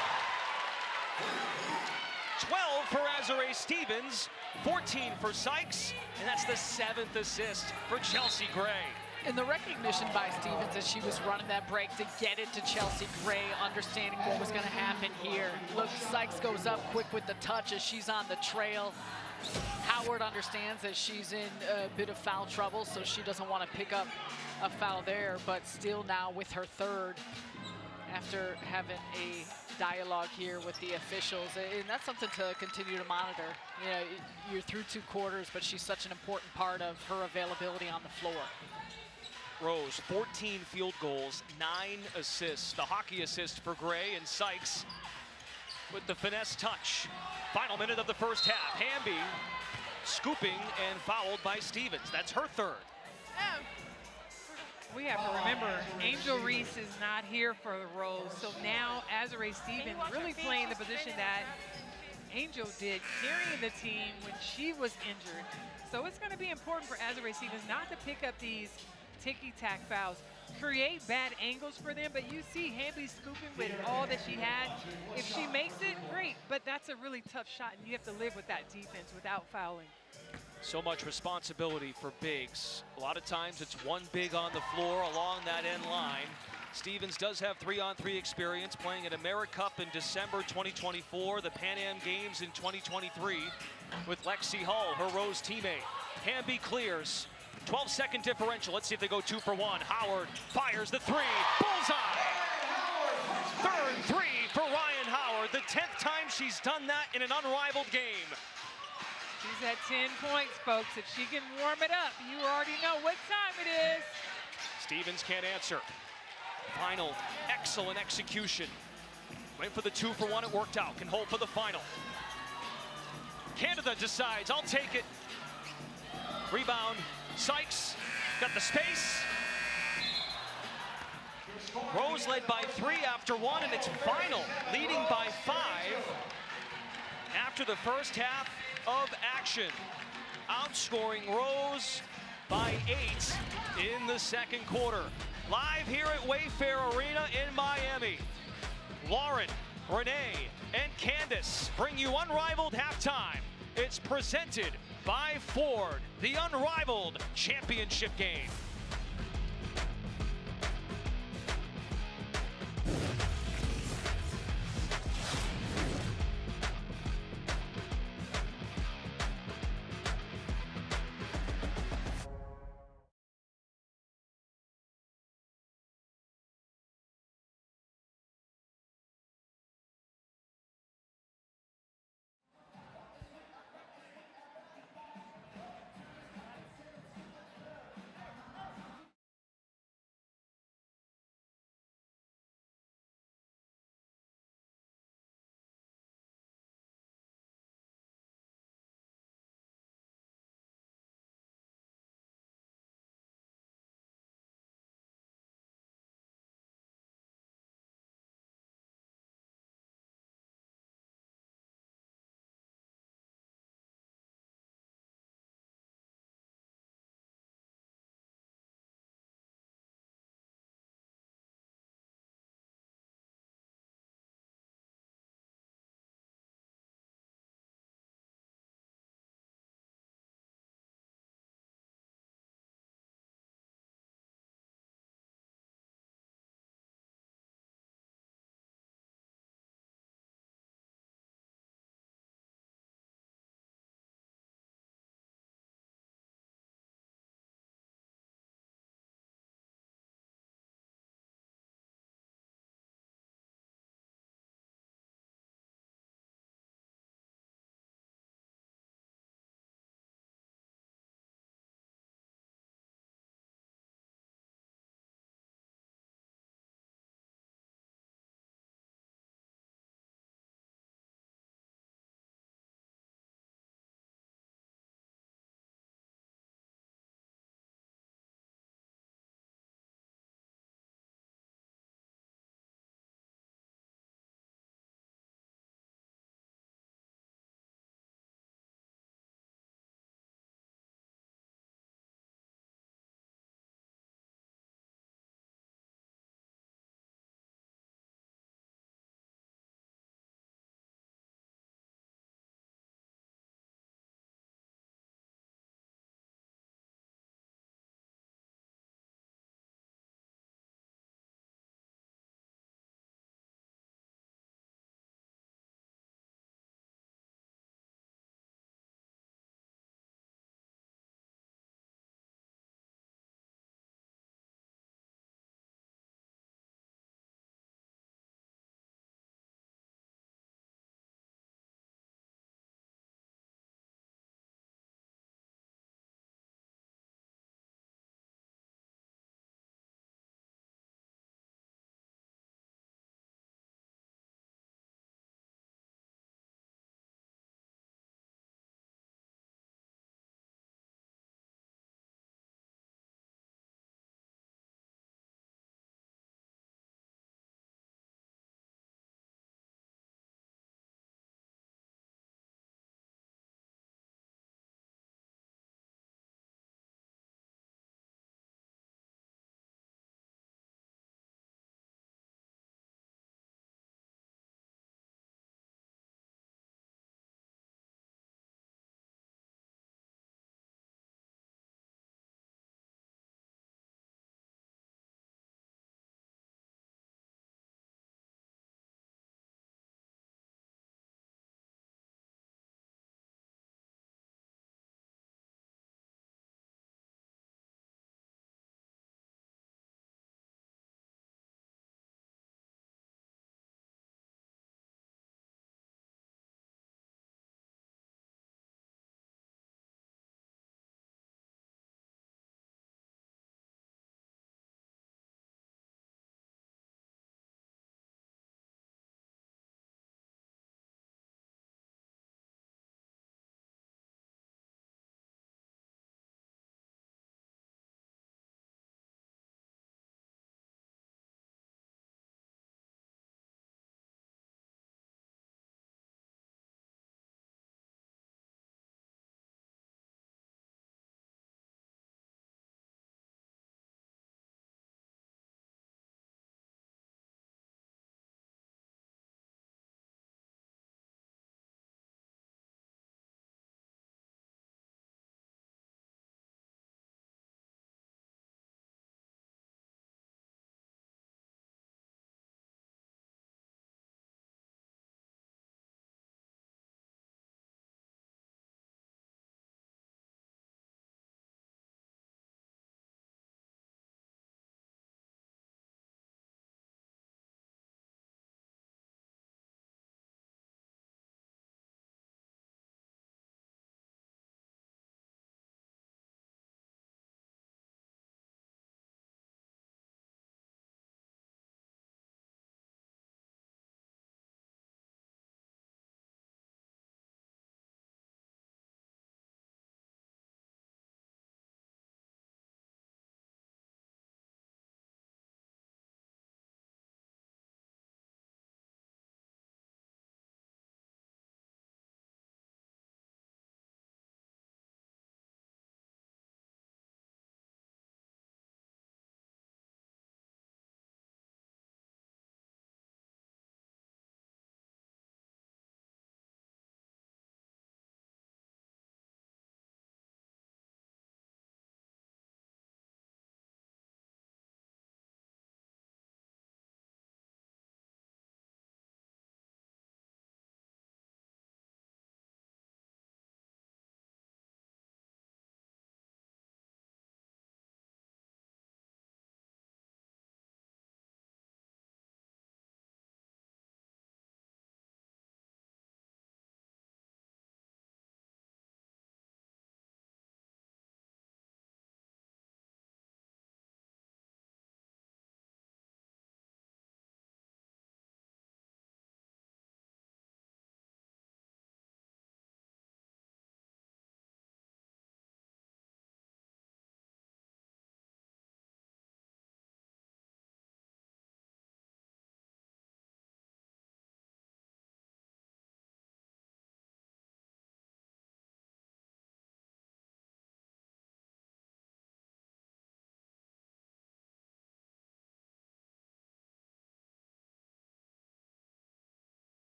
Speaker 16: 12 for Azurá Stevens. 14 for Sykes. And that's the 7th assist for Chelsea Gray.
Speaker 17: And the recognition by Stevens as she was running that break to get it to Chelsea Gray, understanding what was going to happen here. Look, Sykes goes up quick with the touch as she's on the trail. Howard understands that she's in a bit of foul trouble, so she doesn't want to pick up a foul there, but still now with her third after having a dialogue here with the officials. And that's something to continue to monitor. You know, you're through 2 quarters, but she's such an important part of her availability on the floor.
Speaker 16: Rose, 14 field goals, 9 assists. The hockey assist for Gray, and Sykes with the finesse touch. Final minute of the first half. Hamby scooping and fouled by Stevens. That's her third.
Speaker 18: We have to remember, Angel Reese is not here for the Rose. So now Azurá Stevens really playing the position that Angel did, carrying the team when she was injured. So it's going to be important for Azurá Stevens not to pick up these ticky-tack fouls, create bad angles for them, but you see Hamby scooping with all that she had. If she makes it, great, but that's a really tough shot, and you have to live with that defense without fouling.
Speaker 16: So much responsibility for bigs. A lot of times it's one big on the floor along that end line. Stevens does have 3-on-3 experience, playing at AmeriCup in December 2024, the Pan Am Games in 2023 with Lexi Hull, her Rose teammate. Hamby clears. 12-second differential. Let's see if they go 2 for 1. Howard fires the 3. Bullseye! Third 3 for Ryan Howard. The 10th time she's done that in an unrivaled game.
Speaker 18: She's at 10 points, folks. If she can warm it up, you already know what time it is.
Speaker 16: Stevens can't answer. Final, excellent execution. Went for the 2 for 1, it worked out. Can hold for the final. Canada decides, I'll take it. Rebound, Sykes, got the space. Rose led by 3 after 1, and it's final, leading by 5 after the first half of action. Outscoring Rose by 8 in the second quarter. Live here at Wayfair Arena in Miami. Lauren, Renee, and Candace bring you Unrivaled Halftime. It's presented by Ford, the Unrivaled Championship game.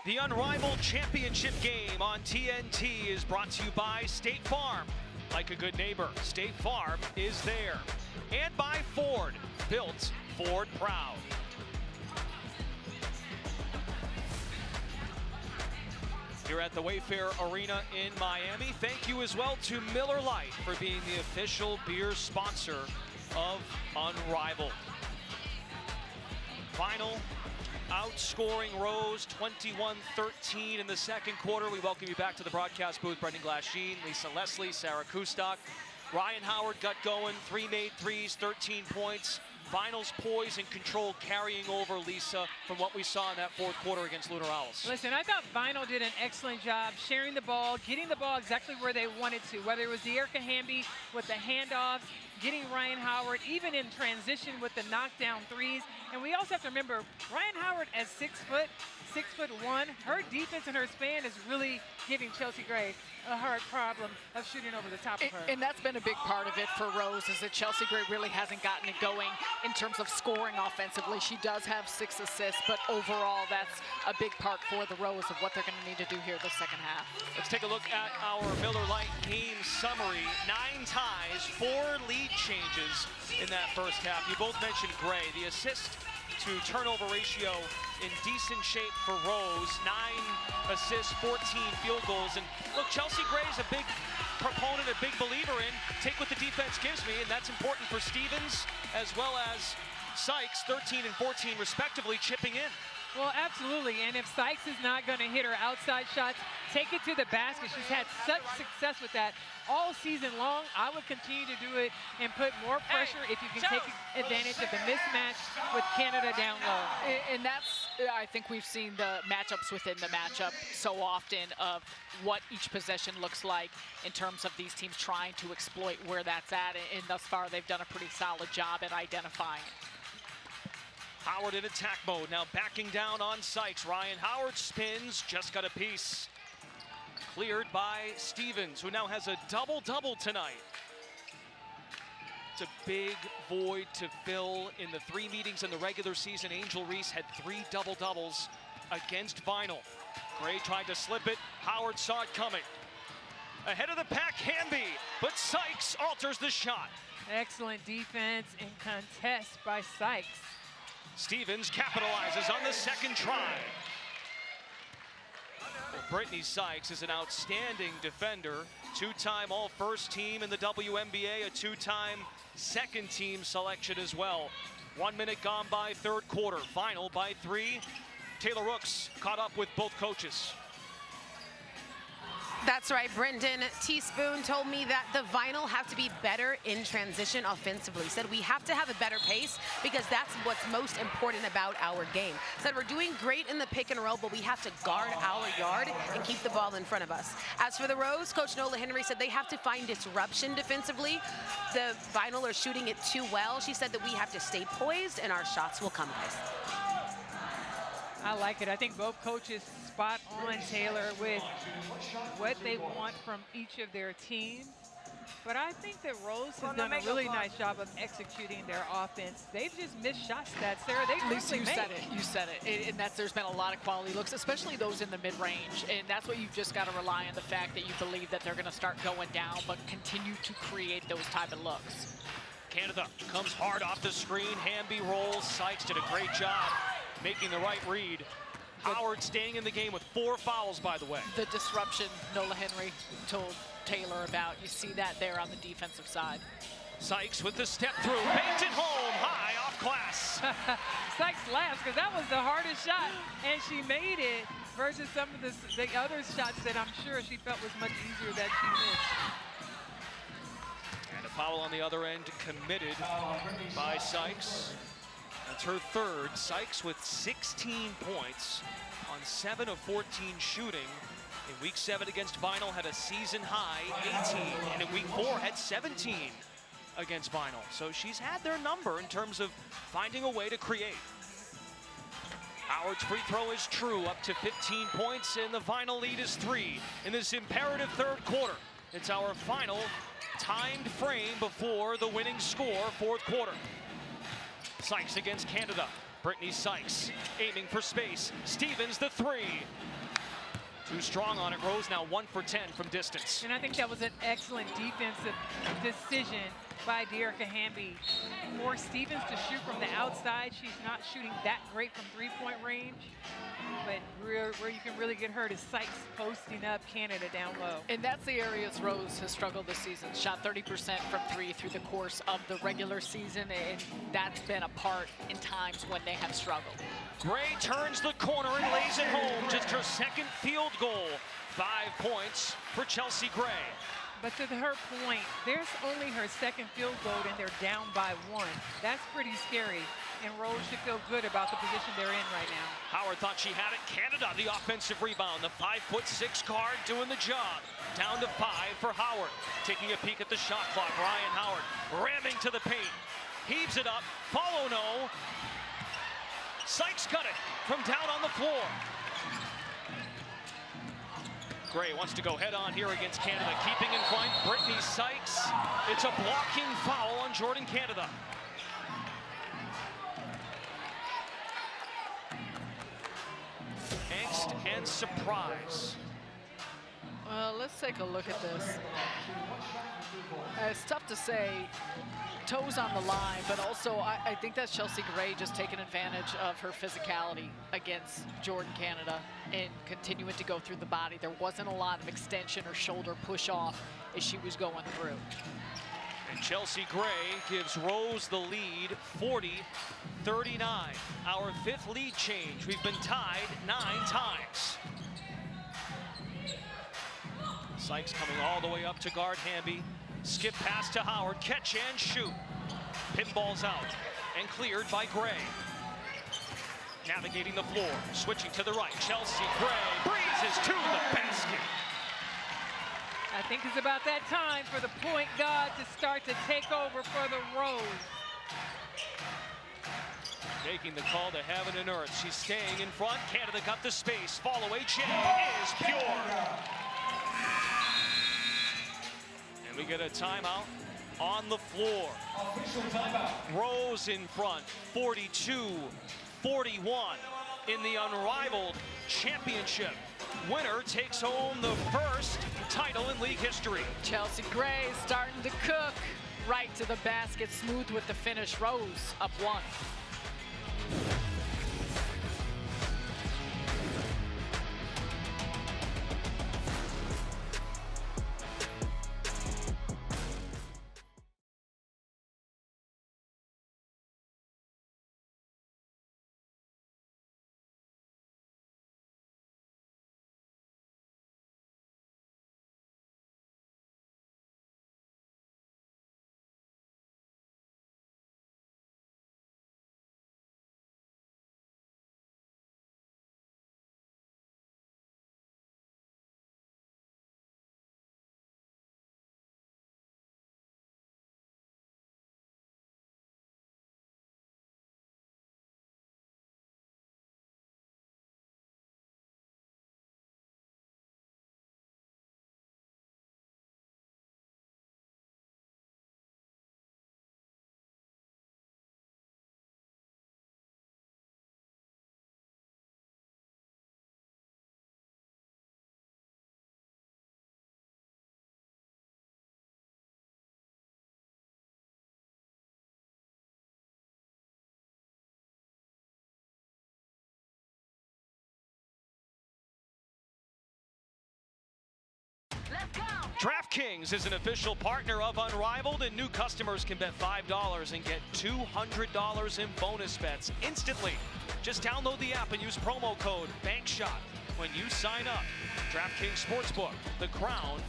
Speaker 16: The Unrivaled Championship game on TNT is brought to you by State Farm. Like a good neighbor, State Farm is there. And by Ford, built Ford proud. Here at the Wayfair Arena in Miami, thank you as well to Miller Lite for being the official beer sponsor of Unrivaled. Final outscoring Rose 21-13 in the second quarter. We welcome you back to the broadcast booth. Brendan Glasheen, Lisa Leslie, Sarah Kustok. Ryan Howard got going, 3 made threes, 13 points. Finals poise and control carrying over, Lisa, from what we saw in that fourth quarter against Lunar Owls.
Speaker 18: Listen, I thought Vinyl did an excellent job sharing the ball, getting the ball exactly where they wanted to, whether it was Erica Hamby with the handoffs, getting Ryan Howard even in transition with the knockdown threes. And we also have to remember, Ryan Howard at 6'1", her defense and her span is really giving Chelsea Gray a hard problem of shooting over the top of her.
Speaker 17: And that's been a big part of it for Rose, is that Chelsea Gray really hasn't gotten it going in terms of scoring offensively. She does have 6 assists, but overall that's a big part for the Rose of what they're going to need to do here the second half.
Speaker 16: Let's take a look at our Miller Lite game summary. 9 ties, 4 lead changes in that first half. You both mentioned Gray. The assist to turnover ratio in decent shape for Rose. 9 assists, 14 field goals. And look, Chelsea Gray is a big proponent, a big believer in take what the defense gives me, and that's important for Stevens as well as Sykes, 13 and 14 respectively, chipping in.
Speaker 18: Well, absolutely, and if Sykes is not going to hit her outside shots, take it to the basket. She's had such success with that all season long. I would continue to do it and put more pressure if you can take advantage of the mismatch with Canada down low.
Speaker 17: And that's, I think we've seen the matchups within the matchup so often of what each possession looks like in terms of these teams trying to exploit where that's at. And thus far, they've done a pretty solid job at identifying it.
Speaker 16: Howard in attack mode, now backing down on Sykes. Ryan Howard spins, just got a piece. Cleared by Stevens, who now has a double-double tonight. It's a big void to fill in the 3 meetings in the regular season. Angel Reese had 3 double-doubles against Vinyl. Gray tried to slip it, Howard saw it coming. Ahead of the pack, Hamby, but Sykes alters the shot.
Speaker 18: Excellent defense and contest by Sykes.
Speaker 16: Stevens capitalizes on the second try. Well, Brittany Sykes is an outstanding defender, 2-time All-First Team in the WNBA, a 2-time second team selection as well. 1 minute gone by third quarter, Vinyl by 3. Taylor Rooks caught up with both coaches.
Speaker 19: That's right, Brendan. Teaspoon told me that the Vinyl have to be better in transition offensively. Said we have to have a better pace because that's what's most important about our game. Said we're doing great in the pick and roll, but we have to guard our yard and keep the ball in front of us. As for the Rose, Coach Nola Henry said they have to find disruption defensively. The Vinyl are shooting it too well. She said that we have to stay poised and our shots will come, guys.
Speaker 18: I like it. I think both coaches spot on Taylor with what they want from each of their teams. But I think that Rose has done a really nice job of executing their offense. They've just missed shots that, Sarah, they
Speaker 17: Lisa, you said it. You said it. And there's been a lot of quality looks, especially those in the mid-range. And that's what you've just got to rely on, the fact that you believe that they're going to start going down, but continue to create those type of looks.
Speaker 16: Canada comes hard off the screen. Hamby rolls. Sykes did a great job making the right read. Howard staying in the game with 4 fouls, by the way.
Speaker 17: The disruption Nola Henry told Taylor about. You see that there on the defensive side.
Speaker 16: Sykes with the step through, banked it home, high off glass.
Speaker 18: Sykes laughs because that was the hardest shot, and she made it versus some of the other shots that I'm sure she felt was much easier that she missed.
Speaker 16: And a foul on the other end committed by Sykes. That's her third. Sykes with 16 points on 7 of 14 shooting. In week 7 against Vinyl had a season high 18, and in week 4 had 17 against Vinyl. So she's had their number in terms of finding a way to create. Howard's free throw is true, up to 15 points, and the Vinyl lead is 3 in this imperative third quarter. It's our final timed frame before the winning score, fourth quarter. Sykes against Canada. Brittany Sykes aiming for space. Stevens the three. Too strong on it. Rose now 1 for 10 from distance.
Speaker 18: And I think that was an excellent defensive decision by Dearica Hamby. For Stevens to shoot from the outside, she's not shooting that great from three-point range. But where you can really get hurt is Sykes posting up Canada down low.
Speaker 17: And that's the areas Rose has struggled this season. Shot 30% from three through the course of the regular season, and that's been a part in times when they have struggled.
Speaker 16: Gray turns the corner and lays it home. Just her second field goal. 5 points for Chelsea Gray.
Speaker 18: But to her point, there's only her second field goal and they're down by 1. That's pretty scary. And Rose should feel good about the position they're in right now.
Speaker 16: Howard thought she had it. Canada, the offensive rebound. The 5'6" guard doing the job. Down to 5 for Howard. Taking a peek at the shot clock. Ryan Howard ramming to the paint. Heaves it up. Follow no. Sykes got it from down on the floor. Gray wants to go head on here against Canada. Keeping in front, Brittany Sykes. It's a blocking foul on Jordan Canada. Angst and surprise.
Speaker 17: Well, let's take a look at this. It's tough to say, toes on the line, but also I think that's Chelsea Gray just taking advantage of her physicality against Jordan Canada and continuing to go through the body. There wasn't a lot of extension or shoulder push off as she was going through.
Speaker 16: And Chelsea Gray gives Rose the lead, 40-39. Our 5th lead change. We've been tied 9 times. Sykes coming all the way up to guard Hamby. Skip pass to Howard, catch and shoot. Pinball's out and cleared by Gray. Navigating the floor, switching to the right. Chelsea Gray breezes to the basket.
Speaker 18: I think it's about that time for the point guard to start to take over for the Rose.
Speaker 16: Taking the call to heaven and earth. She's staying in front. Canada got the space. Fall away J is pure. And we get a timeout on the floor. Rose in front, 42-41 in the Unrivaled Championship. Winner takes home the first title in league history.
Speaker 17: Chelsea Gray starting to cook. Right to the basket, smooth with the finish. Rose up 1.
Speaker 16: DraftKings is an official partner of Unrivaled, and new customers can bet $5 and get $200 in bonus bets instantly. Just download the app and use promo code BANKSHOT when you sign up. DraftKings Sportsbook, the crown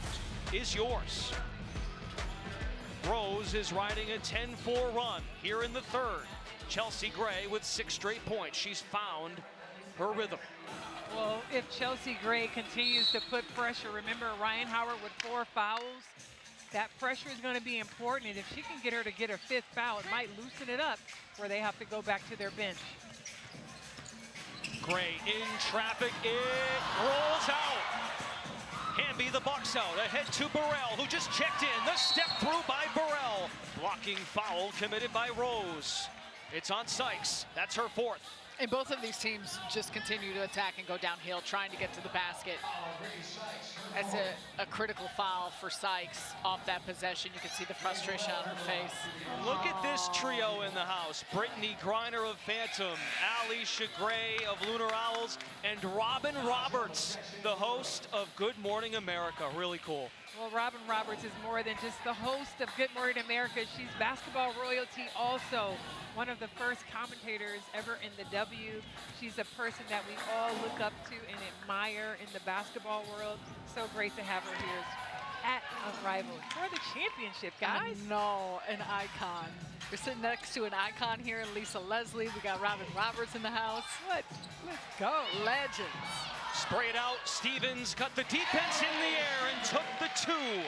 Speaker 16: is yours. Rose is riding a 10-4 run here in the 3rd. Chelsea Gray with 6 straight points. She's found her rhythm.
Speaker 18: Well, if Chelsea Gray continues to put pressure, remember Ryan Howard with 4 fouls, that pressure is going to be important. And if she can get her to get her 5th foul, it might loosen it up where they have to go back to their bench.
Speaker 16: Gray in traffic, it rolls out. Hamby the box out, ahead to Burrell, who just checked in. The step through by Burrell. Blocking foul committed by Rose. It's on Sykes. That's her fourth.
Speaker 17: And both of these teams just continue to attack and go downhill, trying to get to the basket. That's a critical foul for Sykes off that possession. You can see the frustration on her face.
Speaker 16: Look at this trio in the house. Brittany Griner of Phantom, Alicia Gray of Lunar Owls, and Robin Roberts, the host of Good Morning America. Really cool.
Speaker 18: Well, Robin Roberts is more than just the host of Good Morning America. She's basketball royalty also. One of the first commentators ever in the W. She's a person that we all look up to and admire in the basketball world. So great to have her here at Unrivaled for the championship, guys.
Speaker 17: No, an icon. We're sitting next to an icon here, Lisa Leslie. We got Robin Roberts in the house.
Speaker 18: Let's go.
Speaker 17: Legends.
Speaker 16: Spray it out. Stevens got the defense in the air and took the two.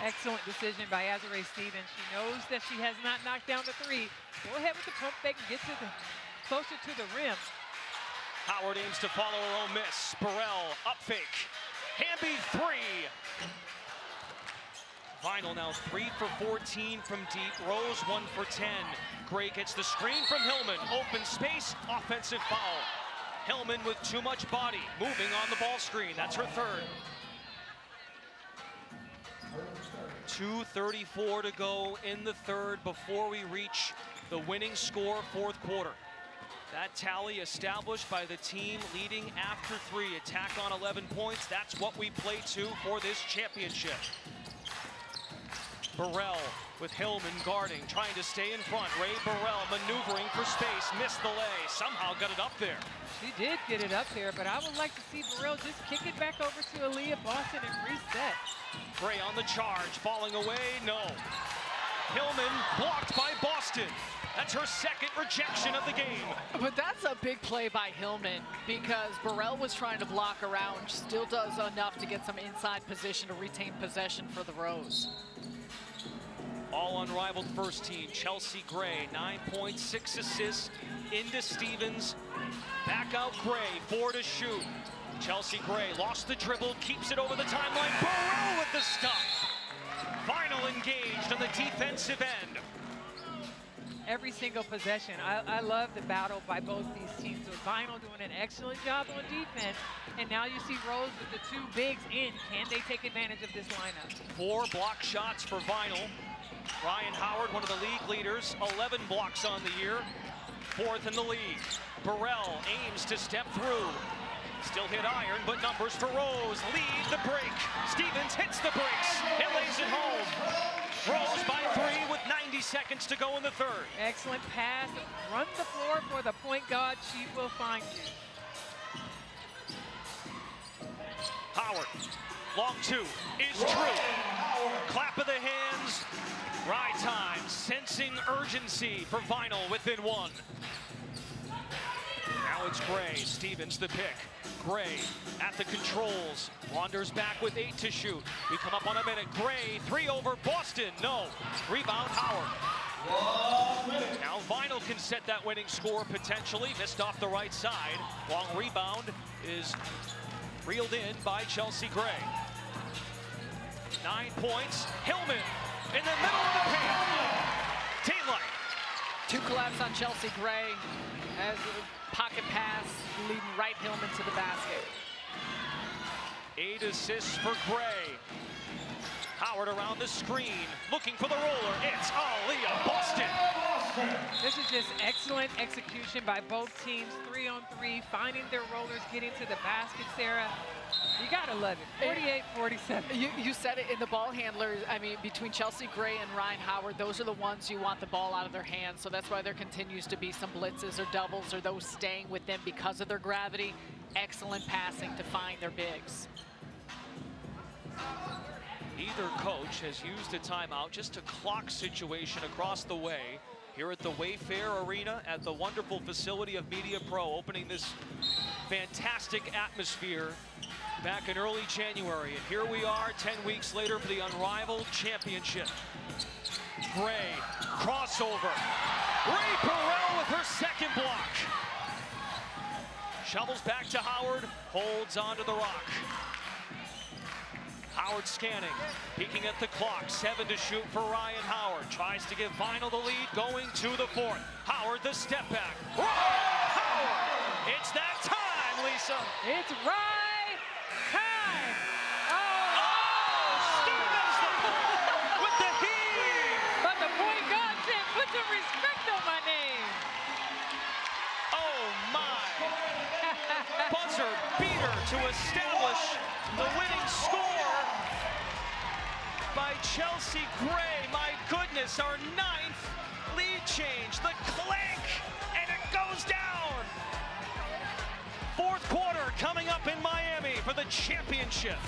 Speaker 18: Excellent decision by Azurá Stevens. She knows that she has not knocked down the three. Go ahead with the pump fake and get to the closer to the rim.
Speaker 16: Howard aims to follow her own miss. Burrell up fake. Hamby three. Vinyl now 3 for 14 from deep. Rose 1 for 10. Gray gets the screen from Hillman. Open space, offensive foul. Hillman with too much body, moving on the ball screen. That's her third. 2:34 to go in the third before we reach the winning score, fourth quarter. That tally established by the team leading after 3. Attack on 11 points. That's what we play to for this championship. Burrell with Hillman guarding, trying to stay in front. Ray Burrell maneuvering for space, missed the lay, somehow got it up there.
Speaker 18: She did get it up there, but I would like to see Burrell just kick it back over to Aaliyah Boston and reset.
Speaker 16: Gray on the charge, falling away, no. Hillman blocked by Boston. That's her second rejection of the game.
Speaker 17: But that's a big play by Hillman because Burrell was trying to block around, still does enough to get some inside position to retain possession for the Rose.
Speaker 16: All Unrivaled first team, Chelsea Gray, 9 points, 6 assists, into Stevens, back out Gray, 4 to shoot. Chelsea Gray lost the dribble, keeps it over the timeline, Burrell with the stuff. Vinyl engaged on the defensive end.
Speaker 18: Every single possession. I love the battle by both these teams. With Vinyl doing an excellent job on defense, and now you see Rose with the two bigs in. Can they take advantage of this lineup?
Speaker 16: 4 block shots for Vinyl. Ryan Howard, one of the league leaders, 11 blocks on the year, 4th in the league. Burrell aims to step through. Still hit iron, but numbers for Rose. Lead the break. Stevens hits the brakes and lays it home. Rose by 3 with 90 seconds to go in the third.
Speaker 18: Excellent pass. Run the floor for the point guard. She will find you.
Speaker 16: Howard, long 2 is true. Clap of the hands. Ride time, sensing urgency for Vinyl within 1. Now it's Gray. Stevens the pick. Gray at the controls. Wanders back with 8 to shoot. We come up on a minute. Gray, 3 over Boston. No. Rebound Howard. Now Vinyl can set that winning score potentially. Missed off the right side. Long rebound is reeled in by Chelsea Gray. 9 points. Hillman in the middle of the paint. Team light.
Speaker 17: 2 collapse on Chelsea Gray as a pocket pass leading right Hillman to the basket.
Speaker 16: 8 assists for Gray. Howard around the screen, looking for the roller. It's Aaliyah Boston.
Speaker 18: This is just excellent execution by both teams. 3-on-3, finding their rollers, getting to the basket, Sarah. You gotta love it. 48-47.
Speaker 17: You said it in the ball handlers. I mean, between Chelsea Gray and Ryan Howard, those are the ones you want the ball out of their hands. So that's why there continues to be some blitzes or doubles or those staying with them because of their gravity. Excellent passing to find their bigs.
Speaker 16: Either coach has used a timeout, just a clock situation across the way here at the Wayfair Arena at the wonderful facility of Media Pro, opening this fantastic atmosphere back in early January. And here we are 10 weeks later for the Unrivaled Championship. Gray, crossover. Ray Burrell with her second block. Shovels back to Howard, holds onto the rock. Howard scanning, peeking at the clock. 7 to shoot for Ryan Howard. Tries to give Vinyl the lead, going to the fourth. Howard the step back. Ryan Howard! It's that time, Lisa.
Speaker 18: It's right time.
Speaker 16: Stevens with the heave.
Speaker 18: But the point guard said, put some respect on my name.
Speaker 16: Oh my. Buzzer beater to establish the winning score by Chelsea Gray. My goodness, our 9th lead change. The clank, and it goes down. 4th quarter coming up in Miami for the championship.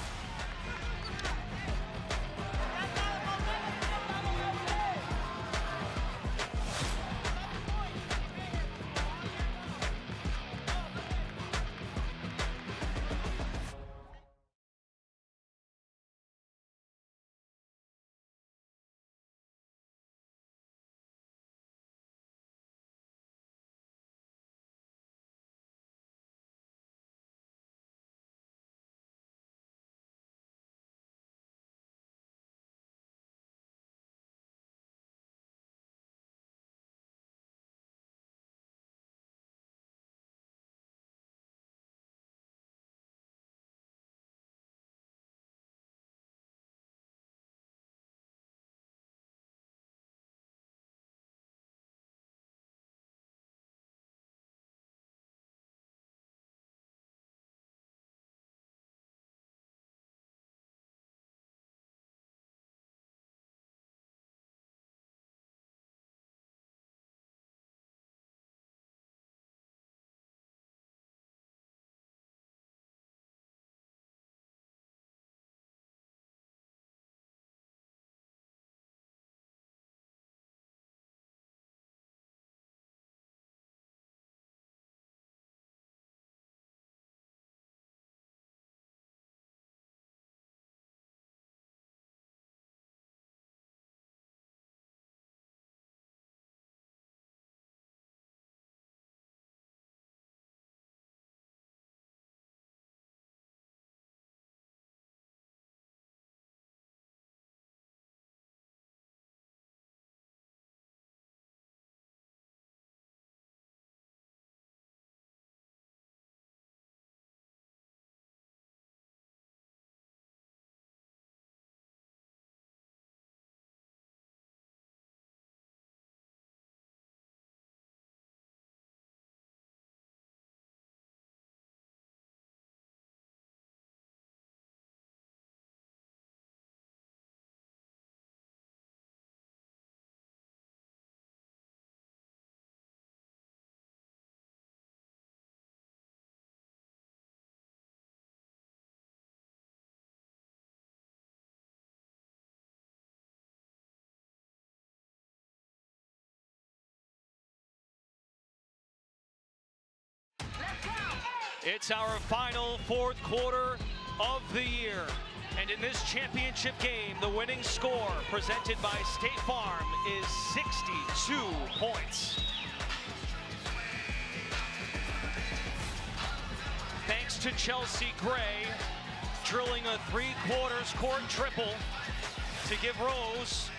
Speaker 16: It's our final 4th quarter of the year. And in this championship game, the winning score presented by State Farm is 62 points. Thanks to Chelsea Gray, drilling a 3/4 court triple to give Rose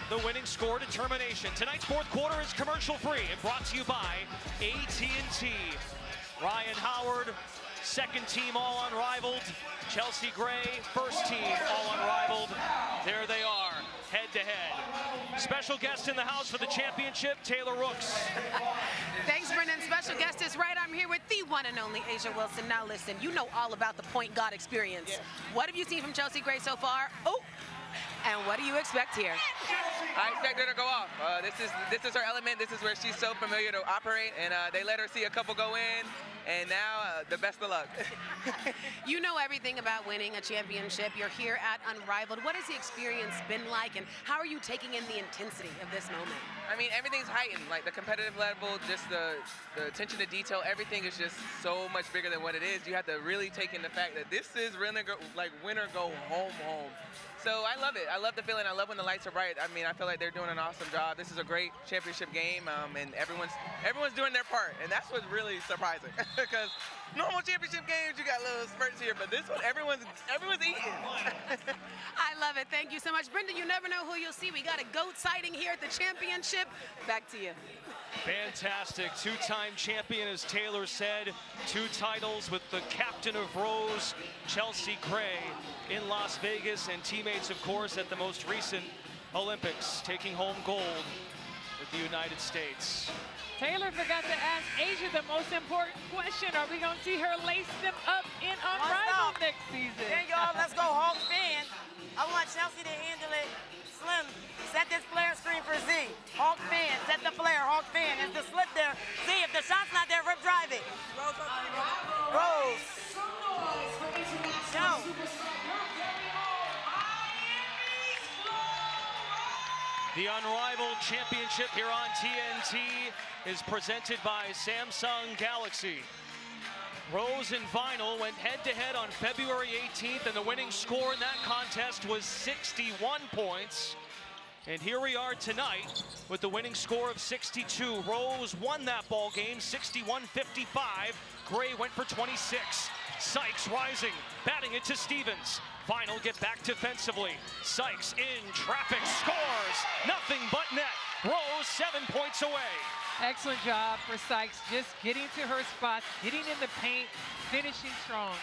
Speaker 16: the winning score determination. Tonight's 4th quarter is commercial free and brought to you by AT&T. Ryan Howard, 2nd team all unrivaled. Chelsea Gray, 1st team all unrivaled. There they are, head to head. Special guest in the house for the championship, Taylor Rooks.
Speaker 19: Thanks, Brendan. Special guest is right. I'm here with the one and only Asia Wilson. Now listen, you know all about the point guard experience. Yeah. What have you seen from Chelsea Gray so far? Oh, and what do you expect here?
Speaker 20: I expect her to go off. This is her element. This is where she's so familiar to operate, and they let her see a couple go in, and now the best of luck.
Speaker 19: You know everything about winning a championship. You're here at Unrivaled. What has the experience been like, and how are you taking in the intensity of this moment?
Speaker 20: I mean, everything's heightened. Like the competitive level, just the attention to detail, everything is just so much bigger than what it is. You have to really take in the fact that this is winner go home. So I love it. I love the feeling. I love when the lights are bright. I mean, I feel like they're doing an awesome job. This is a great championship game, and everyone's doing their part, and that's what's really surprising. Because normal championship games, you got little spurts here, but this one, everyone's eating.
Speaker 19: I love it. Thank you so much. Brenda, you never know who you'll see. We got a GOAT sighting here at the championship. Back to you.
Speaker 16: Fantastic. Two-time champion, as Taylor said. 2 titles with the captain of Rose, Chelsea Gray, in Las Vegas, and teammates, of course, at the most recent Olympics, taking home gold with the United States.
Speaker 18: Taylor forgot to ask Asia the most important question. Are we going to see her lace them up in Unrivaled next season?
Speaker 15: There y'all, let's go Hawk fan. I want Chelsea to handle it. Slim, set this flare screen for Z. Hawk fan, set the flare, Hawk fan. Is the slip there? Z, if the shot's not there, rip drive it. Rose. Yo.
Speaker 16: The Unrivaled Championship here on TNT is presented by Samsung Galaxy. Rose and Vinyl went head-to-head on February 18th, and the winning score in that contest was 61 points. And here we are tonight with the winning score of 62. Rose won that ball game, 61-55. Gray went for 26. Sykes rising, batting it to Stevens. Vinyl get back defensively. Sykes in traffic, scores. Nothing but net. Rose 7 points away.
Speaker 18: Excellent job for Sykes, just getting to her spots, getting in the paint, finishing strong.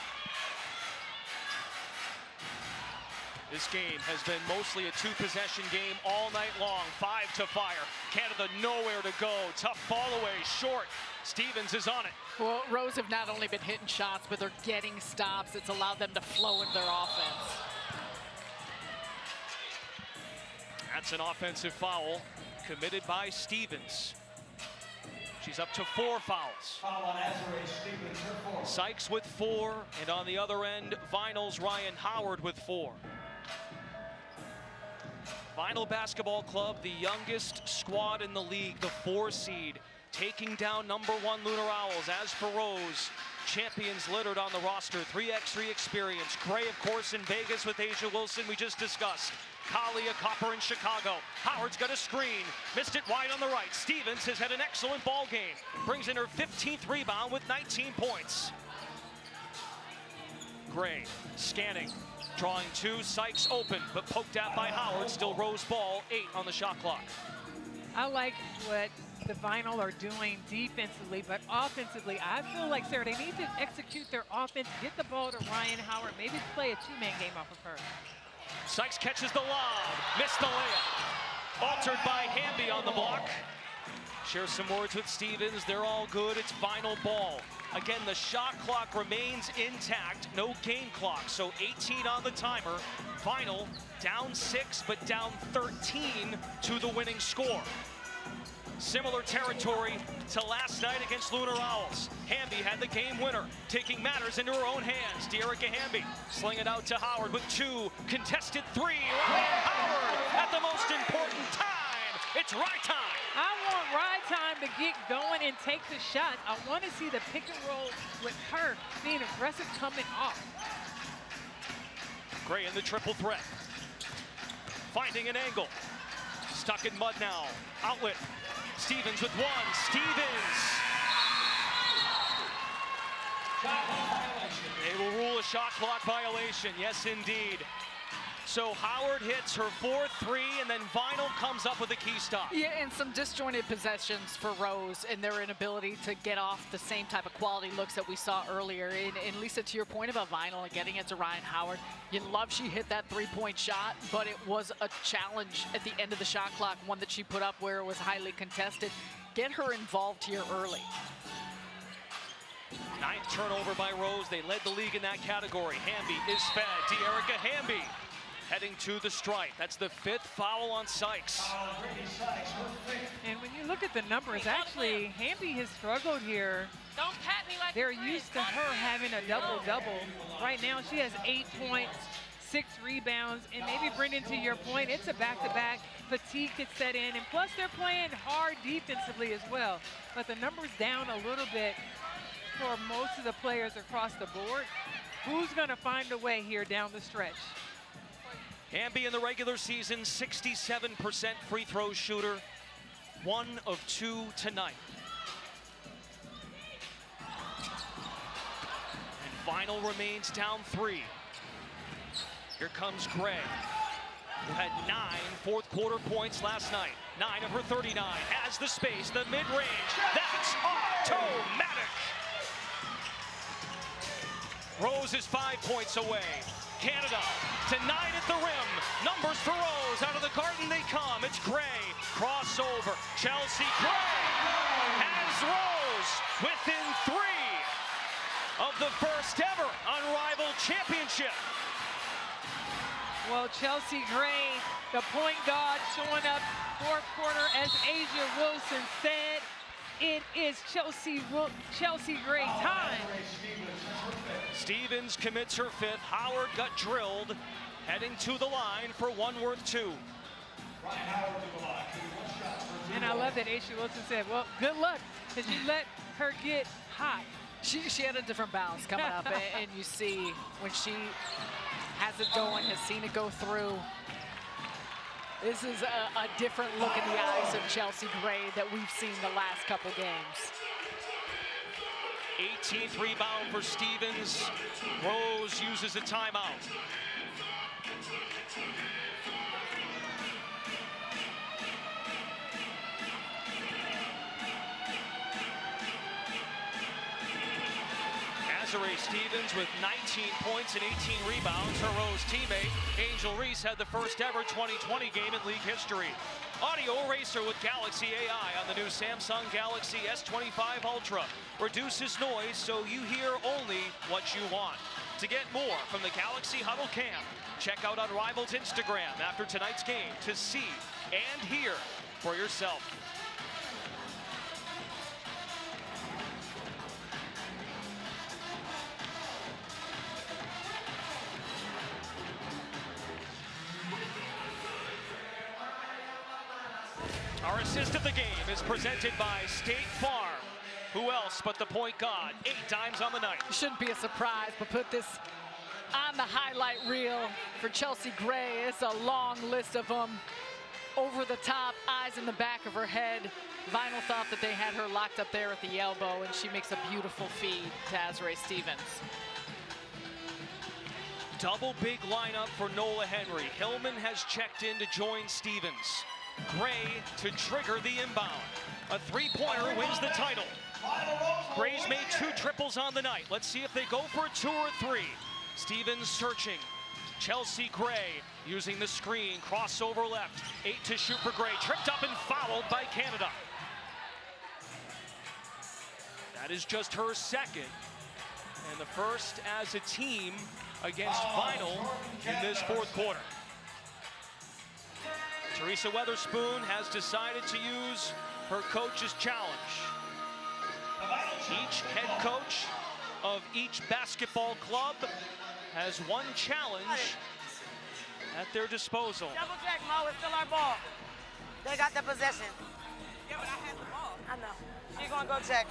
Speaker 16: This game has been mostly a 2-possession game all night long. 5 to fire. Canada nowhere to go. Tough fall away, short. Stevens is on it.
Speaker 17: Well, Rose have not only been hitting shots, but they're getting stops. It's allowed them to flow into their offense.
Speaker 16: That's an offensive foul committed by Stevens. She's up to 4 fouls. Sykes with 4, and on the other end, Vinyl's Ryan Howard with 4. Vinyl Basketball Club, the youngest squad in the league, the 4 seed, taking down #1 Lunar Owls. As for Rose, champions littered on the roster, 3x3 experience. Gray, of course, in Vegas with Asia Wilson, we just discussed. Kalia Copper in Chicago. Howard's got a screen, missed it wide on the right. Stevens has had an excellent ball game, brings in her 15th rebound with 19 points. Gray scanning, drawing 2. Sykes open, but poked out by Howard. Still Rose ball, 8 on the shot clock.
Speaker 18: I like what the Vinyl are doing defensively, but offensively, I feel like, Sarah, they need to execute their offense, get the ball to Ryan Howard, maybe play a 2-man game off of her.
Speaker 16: Sykes catches the lob, missed the layup. Altered by Hamby on the block. Share some words with Stevens. They're all good. It's final ball. Again, the shot clock remains intact. No game clock, so 18 on the timer. Vinyl down 6, but down 13 to the winning score. Similar territory to last night against Lunar Owls. Hamby had the game winner, taking matters into her own hands. De'Erica Hamby sling it out to Howard with 2, contested 3. Ryan Howard at the most important time. It's right time.
Speaker 18: I want Ride Time to get going and take the shot. I want to see the pick and roll with her being aggressive coming off.
Speaker 16: Gray in the triple threat. Finding an angle. Stuck in mud now. Outlet. Stevens with 1. Stevens. They will rule a shot clock violation. Yes, indeed. So Howard hits her 4th 3, and then Vinyl comes up with a key stop.
Speaker 17: Yeah, and some disjointed possessions for Rose and their inability to get off the same type of quality looks that we saw earlier. And Lisa, to your point about Vinyl and getting it to Ryan Howard, you love she hit that 3-point shot, but it was a challenge at the end of the shot clock, one that she put up where it was highly contested. Get her involved here early.
Speaker 16: 9th turnover by Rose. They led the league in that category. Hamby is fed. De'Erica Hamby heading to the stripe. That's the 5th foul on Sykes.
Speaker 18: And when you look at the numbers, actually, Hamby has struggled here.
Speaker 11: Don't pat me like
Speaker 18: they're used to her having a double-double. Right now, she has 8 points, 6 rebounds, and maybe, Brendan, to your point, it's a back-to-back. Fatigue could set in, and plus they're playing hard defensively as well. But the numbers down a little bit for most of the players across the board. Who's going to find a way here down the stretch?
Speaker 16: Hamby in the regular season, 67% free throw shooter, 1 of 2 tonight. And Vinyl remains down 3. Here comes Gray, who had 9 fourth-quarter points last night. 9 of her 39, has the space, the mid-range, that's automatic! Rose is 5 points away. Canada to 9 at the rim. Numbers for Rose, out of the garden they come. It's Gray, crossover. Chelsea Gray has Rose within 3 of the first ever Unrivaled championship.
Speaker 18: Well, Chelsea Gray, the point guard, showing up fourth quarter, as Asia Wilson said. It is Chelsea Gray time.
Speaker 16: Stevens commits her 5th. Howard got drilled, heading to the line for one worth 2.
Speaker 18: And I love that Asia Wilson said, well, good luck, because you let her get hot.
Speaker 17: She had a different bounce coming up, and you see when she has it going, has seen it go through. This is a different look in the eyes of Chelsea Gray that we've seen the last couple games.
Speaker 16: 18th rebound for Stevens. Rose uses a timeout. Desiree Stevens with 19 points and 18 rebounds. Her Rose teammate, Angel Reese, had the first ever 2020 game in league history. Audio eraser with Galaxy AI on the new Samsung Galaxy S25 Ultra. Reduces noise so you hear only what you want. To get more from the Galaxy Huddle Camp, check out Unrivaled's Instagram after tonight's game to see and hear for yourself. Our assist of the game is presented by State Farm. Who else but the point guard? 8 times on the night.
Speaker 17: It shouldn't be a surprise, but put this on the highlight reel for Chelsea Gray. It's a long list of them. Over the top, eyes in the back of her head. Vinyl thought that they had her locked up there at the elbow, and she makes a beautiful feed to Desiree Stevens.
Speaker 16: Double big lineup for Nola Henry. Hillman has checked in to join Stevens. Gray to trigger the inbound. A three-pointer wins the title. Gray's made 2 triples on the night. Let's see if they go for a 2 or a 3. Stevens searching. Chelsea Gray using the screen. Crossover left. 8 to shoot for Gray. Tripped up and fouled by Canada. That is just her 2nd. And the first as a team against Vinyl in this 4th quarter. Teresa Weatherspoon has decided to use her coach's challenge. Each head coach of each basketball club has one challenge at their disposal.
Speaker 15: Double check, Mo. It's still our ball. They got the possession. Yeah, but I had the ball. I know. She's going to go check.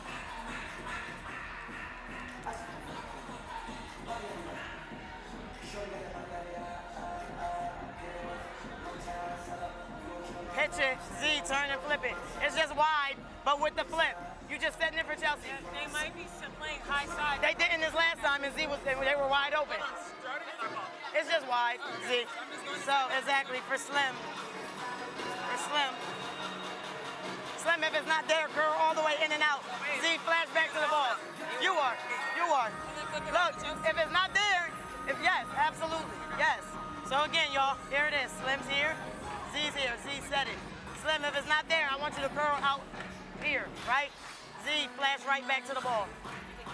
Speaker 15: Pitch it, Z, turn and flip it. It's just wide, but with the flip. You just setting it for Chelsea.
Speaker 11: They might be playing high side.
Speaker 15: They didn't this last time, and Z was they were wide open. It's just wide, Z. So exactly for Slim. For Slim. Slim, if it's not there, curl all the way in and out. Z, flash back to the ball. You are. Look, if it's not there, yes, absolutely, yes. So again, y'all, here it is. Slim's here. Z's here. Z said it. Slim, if it's not there, I want you to curl out here, right? Z, flash right back to the ball.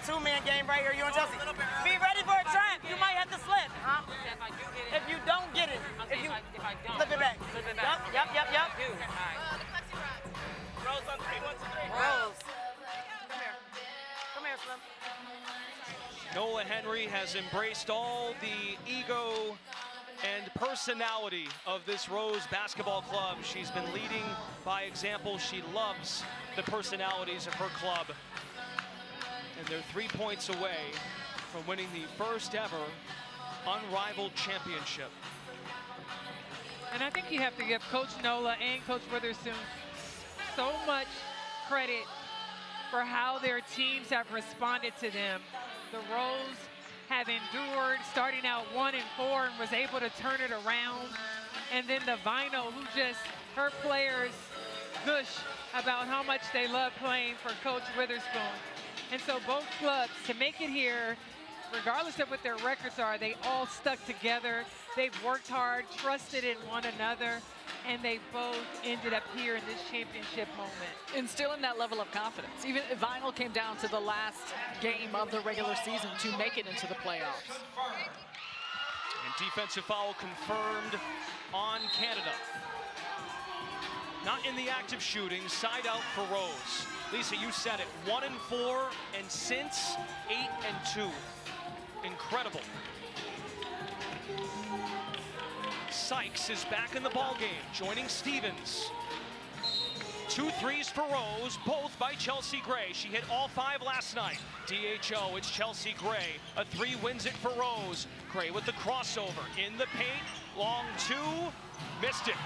Speaker 15: 2-man game right here. You and Chelsea. Be ready for a trap. You might have to slip, huh? If you don't get it, if I don't, flip it back. Yep. Rose on 3, 1, 2, 3. Rose. Come here, Slim.
Speaker 16: Nola Henry has embraced all the ego and personality of this Rose basketball club. She's been leading by example. She loves the personalities of her club. And they're 3 points away from winning the first ever Unrivaled championship.
Speaker 18: And I think you have to give Coach Nola and Coach Witherspoon so much credit for how their teams have responded to them. The Rose have endured, starting out 1-4 and was able to turn it around. And then the Vinyl, who just, her players gush about how much they love playing for Coach Witherspoon. And so both clubs, to make it here, regardless of what their records are, they all stuck together. They've worked hard, trusted in one another, and they both ended up here in this championship moment.
Speaker 17: Instilling that level of confidence. Even Vinyl came down to the last game of the regular season to make it into the playoffs.
Speaker 16: And defensive foul confirmed on Canada. Not in the act of shooting, side out for Rose. Lisa, you said it, 1-4, and since 8-2. Incredible. Sykes is back in the ballgame, joining Stevens. 2 threes for Rose, both by Chelsea Gray. She hit all 5 last night. DHO, it's Chelsea Gray. A 3 wins it for Rose. Gray with the crossover, in the paint, long 2, missed it.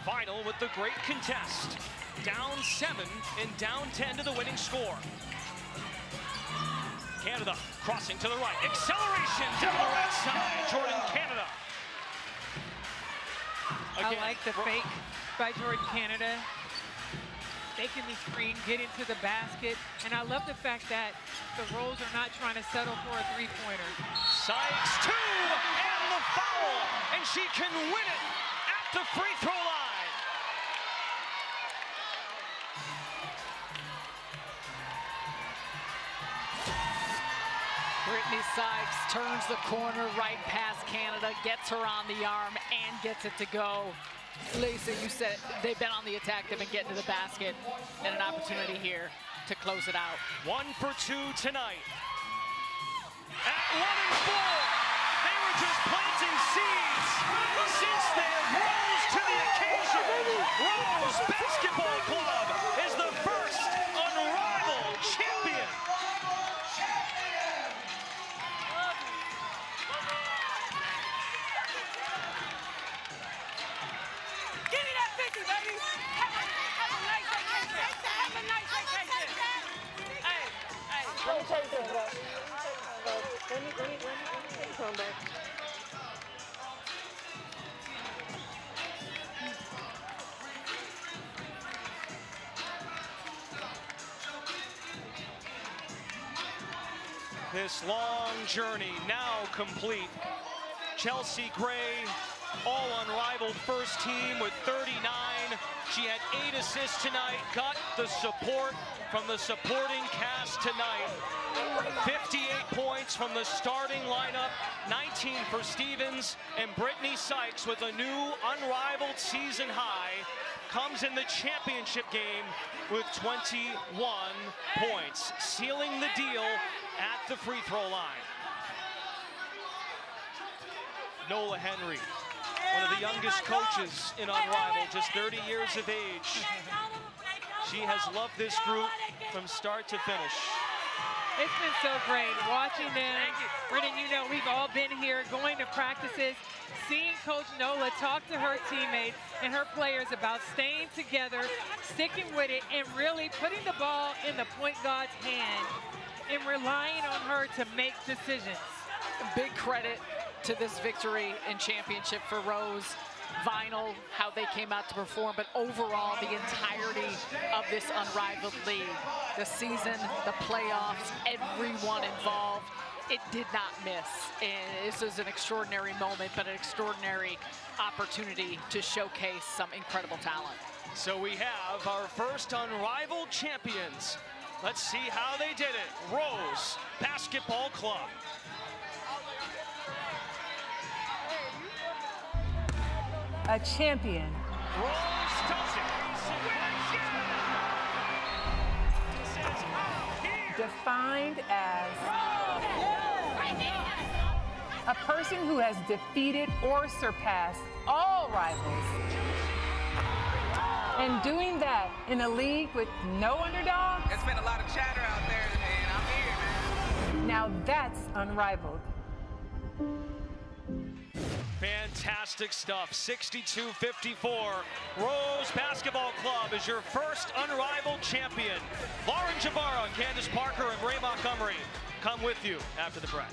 Speaker 16: Vinyl with the great contest. Down 7 and down 10 to the winning score. Canada crossing to the right. Acceleration down the right side. Jordan Canada.
Speaker 18: Again, I like the fake by Jordan Canada. Faking the screen, get into the basket. And I love the fact that the Rose are not trying to settle for a three-pointer.
Speaker 16: Sykes 2 and the foul. And she can win it at the free throw line.
Speaker 17: Brittany Sykes turns the corner right past Canada, gets her on the arm, and gets it to go. Lisa, you said they've been on the attack, they've been getting to the basket, and an opportunity here to close it out.
Speaker 16: 1 for 2 tonight. At 1-4, they were just planting seeds. Since they have rose to the occasion, Rose Basketball Club is the first Unrivaled champion.
Speaker 15: Give me that 50, baby. Have a nice vacation. Have a nice vacation. Hey. Let me tell you something, bro. Let me tell you something, bro.
Speaker 16: This long journey now complete. Chelsea Gray, all Unrivaled first team with 39. She had 8 assists tonight, got the support from the supporting cast tonight. 58 points from the starting lineup, 19 for Stevens, and Brittany Sykes with a new Unrivaled season high comes in the championship game with 21 points, sealing the deal at the free throw line. Nola Henry, one of the youngest coaches in Unrivaled, just 30 years of age. She has loved this group from start to finish.
Speaker 18: It's been so great watching them. Brendan, you know, we've all been here going to practices, seeing Coach Nola talk to her teammates and her players about staying together, sticking with it, and really putting the ball in the point guard's hand and relying on her to make decisions.
Speaker 17: Big credit to this victory and championship for Rose. Vinyl, how they came out to perform, but overall the entirety of this Unrivaled league, the season, the playoffs, everyone involved, it did not miss. And this is an extraordinary moment, but an extraordinary opportunity to showcase some incredible talent.
Speaker 16: So we have our first Unrivaled champions. Let's see how they did it. Rose Basketball Club.
Speaker 21: A champion.
Speaker 16: Rose does it.
Speaker 21: Defined as a person who has defeated or surpassed all rivals. And doing that in a league with no underdogs.
Speaker 20: It's been a lot of chatter out there, and I'm here, man.
Speaker 21: Now that's Unrivaled.
Speaker 16: Fantastic stuff. 62-54. Rose Basketball Club is your first Unrivaled champion. Lauren Jabara, Candace Parker, and Ray Montgomery come with you after the break.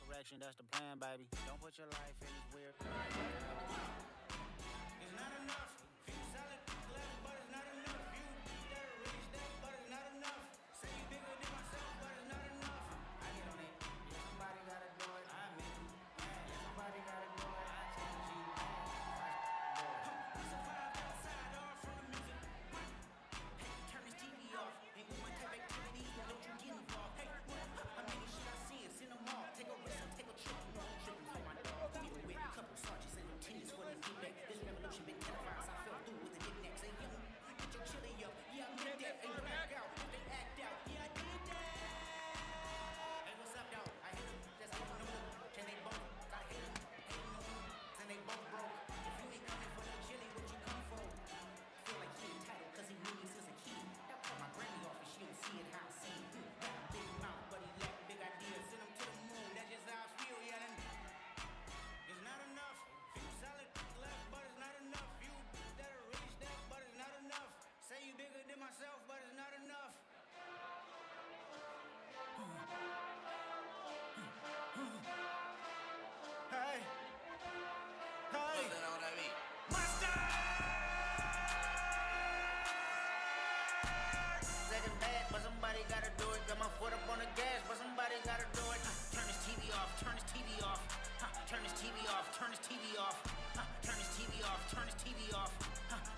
Speaker 3: Correction, that's the plan, baby. Don't put your life in this weird. It's not enough. Feel solid, left, but it's not enough. You that rich, that, but it's not enough. Say you bigger than myself, but it's not enough. I get on it. If somebody gotta do it, I make it. If somebody gotta do it, I change you. We survive outside all from the music. Hey, turn this TV off. Ain't with my type activities, but don't you get involved. Hey, how many shit I see? Send them all. Take a risk, take a trip. No tripping for my dog. Deal with a couple sergeants and lieutenants for the feedback. This revolution been televised. I fell through with the knickknacks. Say, yo, get your chili up. Yeah, I meant that. Ain't back out. They act out. Yeah, I did that. Hey, what's up, dog? I hit them. That's all I know. Can they both? Gotta hit them. Hating on them. And they both broke. If you ain't coming for the chili, what you come for? Feel like he entitled cause he knew me since a kid. That put my granny off and she don't see it how I see it. Got a big mouth, but he lack big ideas. Send him to the moon. That's just how I feel, yelling. It's not enough. Feel solid, left, but it's not enough. You that are rich, that, but it's not enough. Say you bigger than myself, but it's not enough. Hey. Hey. Second bad, but somebody gotta do it. Got my foot up on the gas, but somebody gotta do it. Turn this TV off, turn this TV off. Turn this TV off, turn this TV off. Turn this TV off, turn this TV off.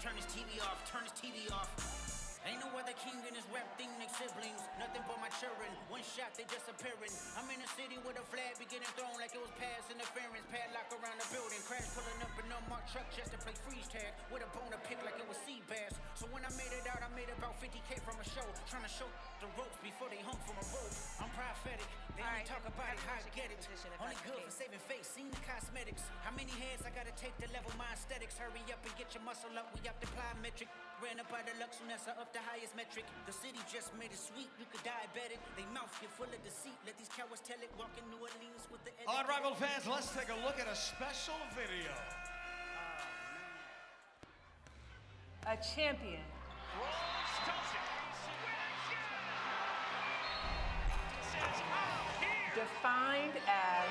Speaker 3: Turn this TV off, turn this TV off. Ain't no other king in this rap thing like siblings. Nothing but my children. One shot, they disappearing. I'm in a city with a flag be getting thrown like it was past interference. Padlock around the building. Crash pulling up an unmarked truck just to play freeze tag. With a bone to pick like it was sea bass. So when I made it out, I made about 50K from a show. Trying to show the ropes before they hung from a rope. I'm prophetic. They only talk about it, how I get it. Only good for saving face. Seen the cosmetics. How many heads I gotta take to level my aesthetics? Hurry up and get your muscle up. We up to plyometric. Ran up by the Lux, and that's up the highest metric. The city just made it sweet. You could diabetic. They mouth get full of deceit. Let these cowards tell it. Walk in New Orleans with the
Speaker 2: Unrivaled fans, let's take a look at a special video.
Speaker 21: A champion. Defined as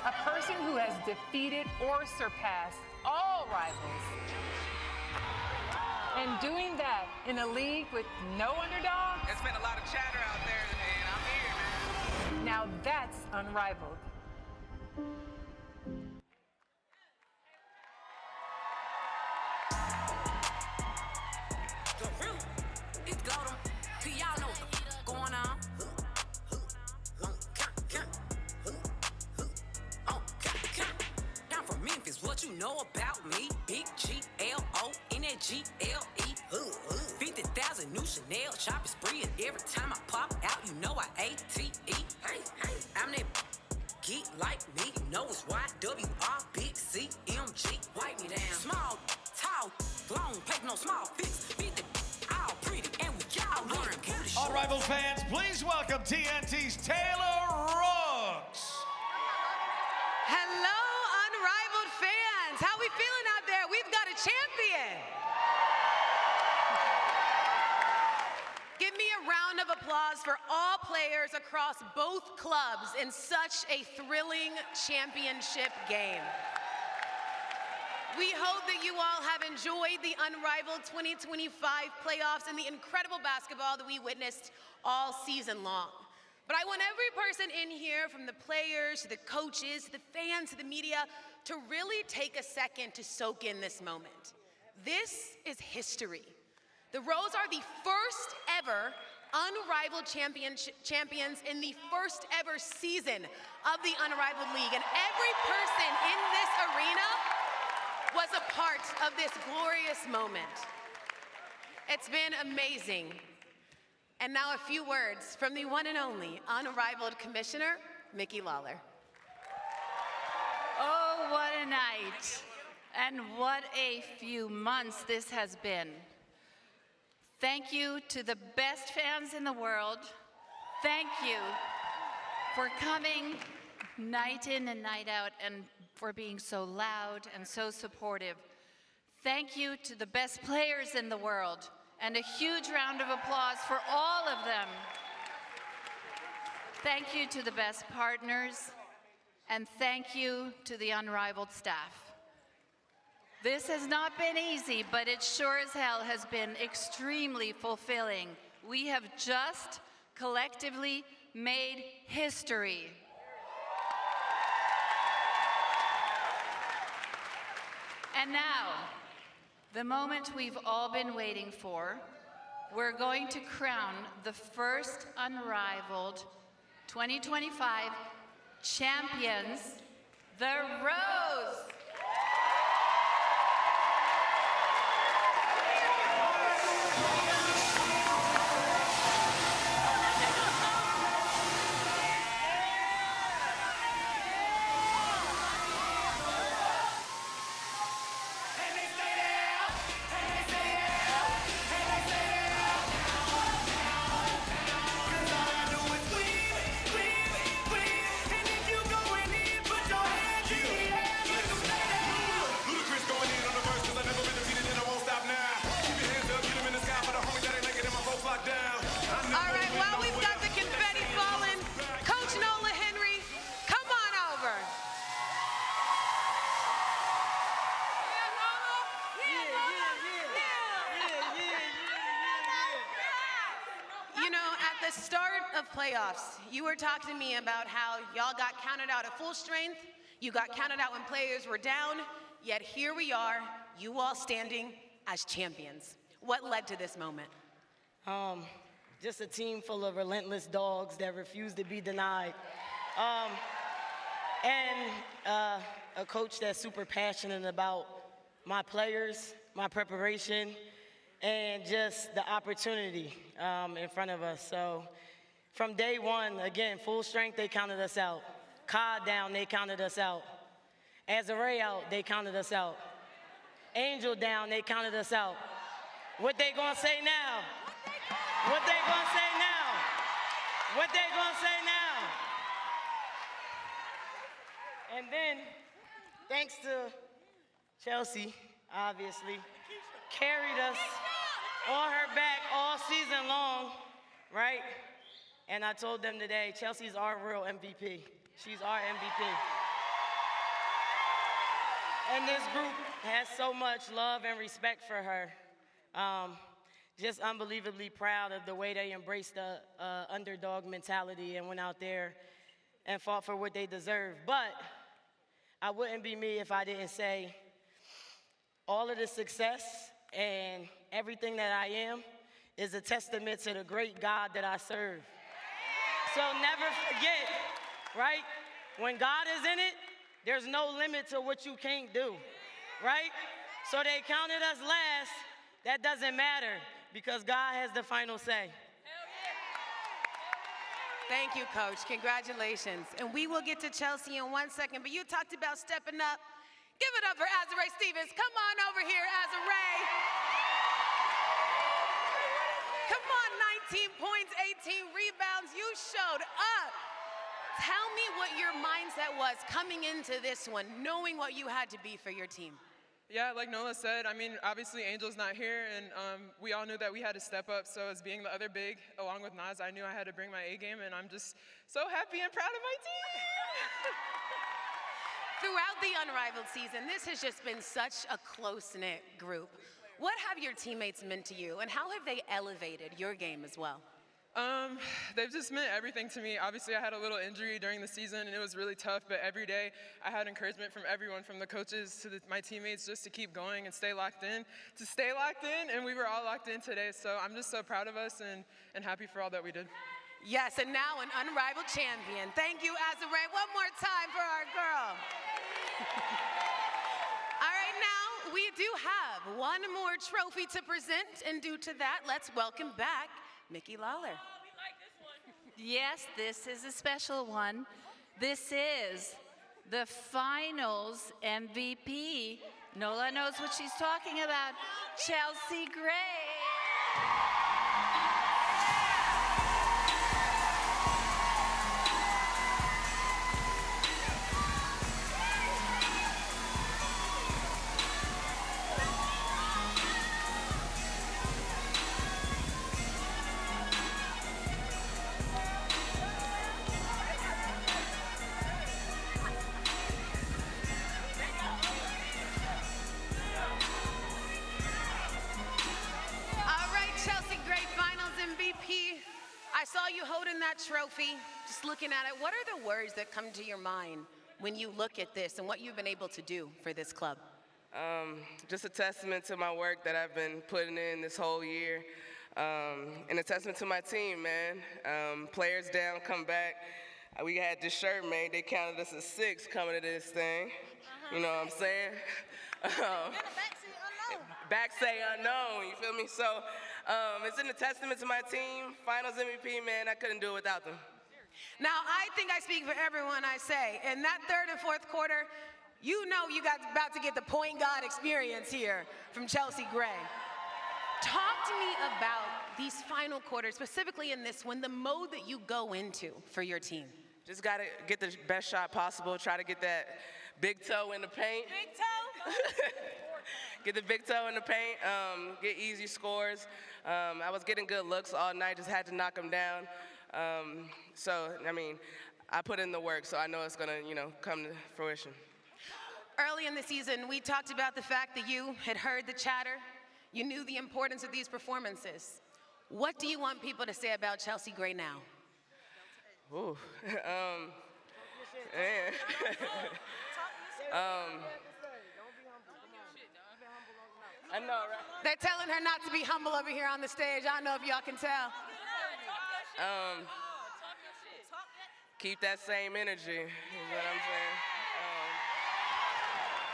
Speaker 21: a person who has defeated or surpassed all rivals. And doing that in a league with no underdog.
Speaker 20: It's been a lot of chatter out there, and I'm here, man.
Speaker 21: Now that's unrivaled.
Speaker 10: It's Gotham. See, y'all know what's going on. Down from Memphis, what you know about me? Big G-L-O-N-A-G-L-E. 50,000 new Chanel shopping spree, and every time I pop out, you know I A-T-E. Hey, I'm that geek like me. You know it's Y-W-R, big C-M-G. Wipe me down. Small, tall, long, paper, no small fix. 50, all pretty, and we y'all learn booty.
Speaker 2: Unrivaled fans, please welcome TNT's Taylor Rooks.
Speaker 19: Hello, Unrivaled fans. How we feeling out there? We've got a champion. Give me a round of applause for all players across both clubs in such a thrilling championship game. We hope that you all have enjoyed the Unrivaled 2025 playoffs and the incredible basketball that we witnessed all season long. But I want every person in here, from the players to the coaches, to the fans, to the media, to really take a second to soak in this moment. This is history. The Rose are the first ever Unrivaled champions in the first ever season of the Unrivaled League. And every person in this arena was a part of this glorious moment. It's been amazing. And now a few words from the one and only Unrivaled Commissioner, Mickey Lawler.
Speaker 4: Oh, what a night. And what a few months this has been. Thank you to the best fans in the world. Thank you for coming night in and night out and for being so loud and so supportive. Thank you to the best players in the world, and a huge round of applause for all of them. Thank you to the best partners, and thank you to the Unrivaled staff. This has not been easy, but it sure as hell has been extremely fulfilling. We have just collectively made history. And now, the moment we've all been waiting for, we're going to crown the first Unrivaled 2025 champions, the Rose.
Speaker 19: Playoffs. You were talking to me about how y'all got counted out at full strength, you got counted out when players were down, yet here we are, you all standing as champions. What led to this moment?
Speaker 22: Just a team full of relentless dogs that refuse to be denied. And a coach that's super passionate about my players, my preparation, and just the opportunity in front of us. So from day one, again, full strength, they counted us out. Cod down, they counted us out. Azare out, they counted us out. Angel down, they counted us out. What they gonna say now? What they gonna say now? What they gonna say now? And then, thanks to Chelsea, obviously, carried us on her back all season long, right? And I told them today, Chelsea's our real MVP. She's our MVP. And this group has so much love and respect for her. Just unbelievably proud of the way they embraced the underdog mentality and went out there and fought for what they deserve. But I wouldn't be me if I didn't say all of the success and everything that I am is a testament to the great God that I serve. So never forget, right? When God is in it, there's no limit to what you can't do, right? So they counted us last. That doesn't matter because God has the final say.
Speaker 19: Thank you, Coach. Congratulations. And we will get to Chelsea in 1 second, but you talked about stepping up. Give it up for Azare Stevens. Come on over here, Azare. Come on, 19 points, 18 rebounds. You showed up. Tell me what your mindset was coming into this one, knowing what you had to be for your team.
Speaker 23: Yeah, like Nola said, I mean, obviously Angel's not here, and we all knew that we had to step up. So as being the other big, along with Naz, I knew I had to bring my A game, and I'm just so happy and proud of my team.
Speaker 19: Throughout the Unrivaled season, this has just been such a close-knit group. What have your teammates meant to you, and how have they elevated your game as well?
Speaker 23: They've just meant everything to me. Obviously, I had a little injury during the season, and it was really tough, but every day I had encouragement from everyone, from the coaches to my teammates, just to keep going and stay locked in, and we were all locked in today. So I'm just so proud of us and happy for all that we did.
Speaker 19: Yes, and now an unrivaled champion. Thank you, Azaré. One more time for our girl. All right, now we do have one more trophy to present, and due to that, let's welcome back Mickey Lawler.
Speaker 4: Yes, this is a special one. This is the finals MVP. Nola knows what she's talking about. Chelsea Gray.
Speaker 19: I saw you holding that trophy, just looking at it. What are the words that come to your mind when you look at this and what you've been able to do for this club?
Speaker 5: Just a testament to my work that I've been putting in this whole year, and a testament to my team, man. Players down, come back. We had this shirt made. They counted us as 6 coming to this thing. You know what I'm saying? Back say unknown, you feel me? So it's in a testament to my team. Finals MVP, man, I couldn't do it without them.
Speaker 19: Now, I think I speak for everyone I say. In that third and fourth quarter, you know you got about to get the point guard experience here from Chelsea Gray. Talk to me about these final quarters, specifically in this one, the mode that you go into for your team.
Speaker 5: Just got to get the best shot possible, try to get that big toe in the paint.
Speaker 19: Big toe?
Speaker 5: Get the big toe in the paint, get easy scores. I was getting good looks all night, just had to knock them down. So, I mean, I put in the work, so I know it's going to, come to fruition.
Speaker 19: Early in the season, we talked about the fact that you had heard the chatter. You knew the importance of these performances. What do you want people to say about Chelsea Gray now?
Speaker 5: Ooh, I know, right?
Speaker 19: They're telling her not to be humble over here on the stage. I don't know if y'all can tell.
Speaker 5: Keep that same energy, is what I'm saying.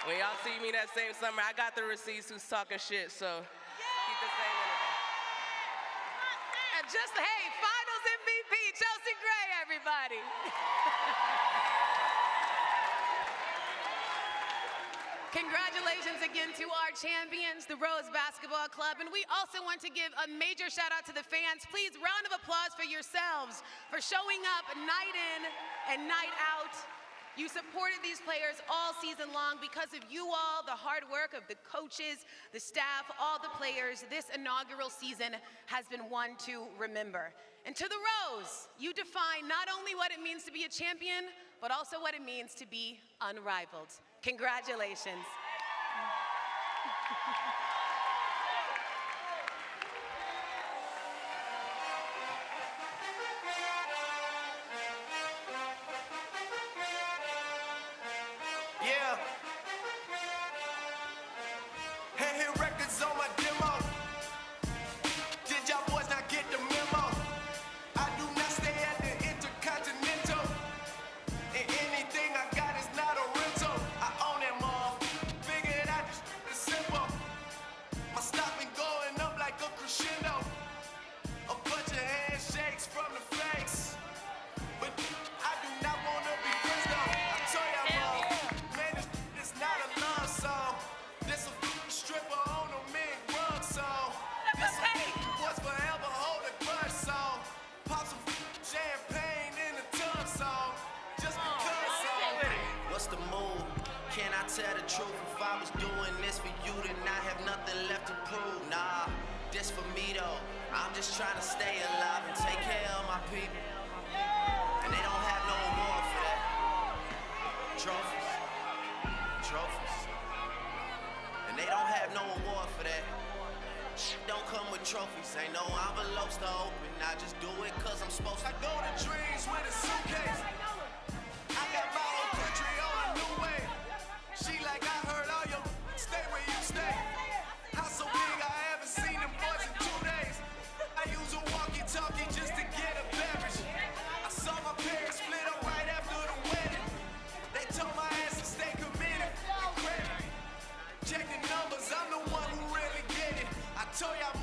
Speaker 5: When y'all see me that same summer, I got the receipts who's talking shit, so keep the same energy.
Speaker 19: And just, hey, finals MVP, Chelsea Gray, everybody. Congratulations again to our champions, the Rose Basketball Club. And we also want to give a major shout out to the fans. Please, round of applause for yourselves for showing up night in and night out. You supported these players all season long. Because of you all, the hard work of the coaches, the staff, all the players, this inaugural season has been one to remember. And to the Rose, you define not only what it means to be a champion, but also what it means to be unrivaled. Congratulations.
Speaker 12: Yeah. Hand hit records on my demo. Did y'all boys not get the memo? I do not stay at the Intercontinental. And anything I got is not a rental. I own them all. Figured out this is simple. My stock been going up like a crescendo. A bunch of handshakes from the fakes. But I do not want to be friends though. I told y'all, man, this not a love song. This a stripper on a mid rug song. This a boys forever hold a grudge song. Pop some champagne in the tub song. Just because song.
Speaker 3: What's the move? Can I tell the truth? If I was doing this for you, then I have nothing left to prove. Nah, this for me though. I'm just trying to stay alive and take care of my people. And they don't have no award for that. Trophies. Trophies. And they don't have no award for that. Don't come with trophies, ain't no envelopes to open. I just do it cause I'm supposed to. I go to dreams with a suitcase. I got my own country on a new way. She like, I heard all your stay where you stay. House so big I haven't seen them boys in 2 days. I use a walkie-talkie just to get a beverage. I saw my parents split up right after the wedding. They told my ass to stay committed. Check the numbers, I'm the one who really get it. I told y'all,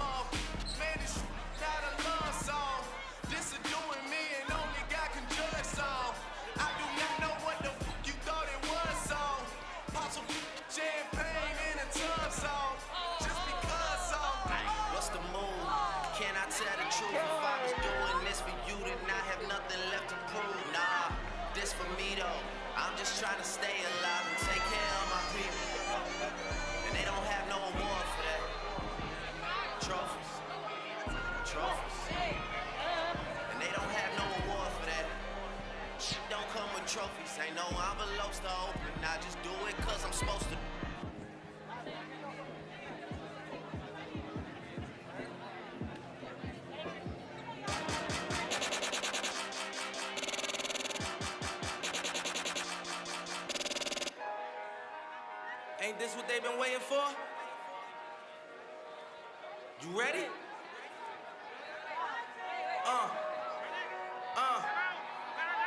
Speaker 3: man, it's not a love song. This is doing me and only God can judge song. I do not know what the fuck you thought it was song. Pop some champagne in a tub song. Just because song. What's the move? Can I tell the truth? If I was doing this for you, then I have nothing left to prove. Nah, this for me though. I'm just trying to stay alive and take care of my people. And they don't have no award for that. Trophies. Trophies. And they don't have no award for that. Don't come with trophies. Ain't no envelopes to open. I just do it cause I'm supposed to. Ain't this what they've been waiting for? You ready?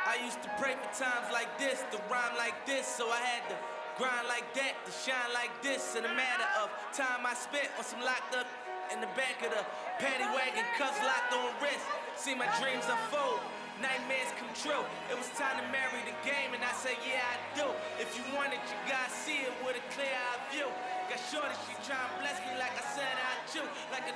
Speaker 3: I used to pray for times like this, to rhyme like this, so I had to grind like that, to shine like this. In a matter of time I spent on some locked up in the back of the paddy wagon, cuffs locked on wrist. See my dreams unfold, nightmares come true. It was time to marry the game, and I said, yeah, I do. If you want it, you gotta see it with a clear eye view. Got shorty, she tryna bless me like I said I do. Like a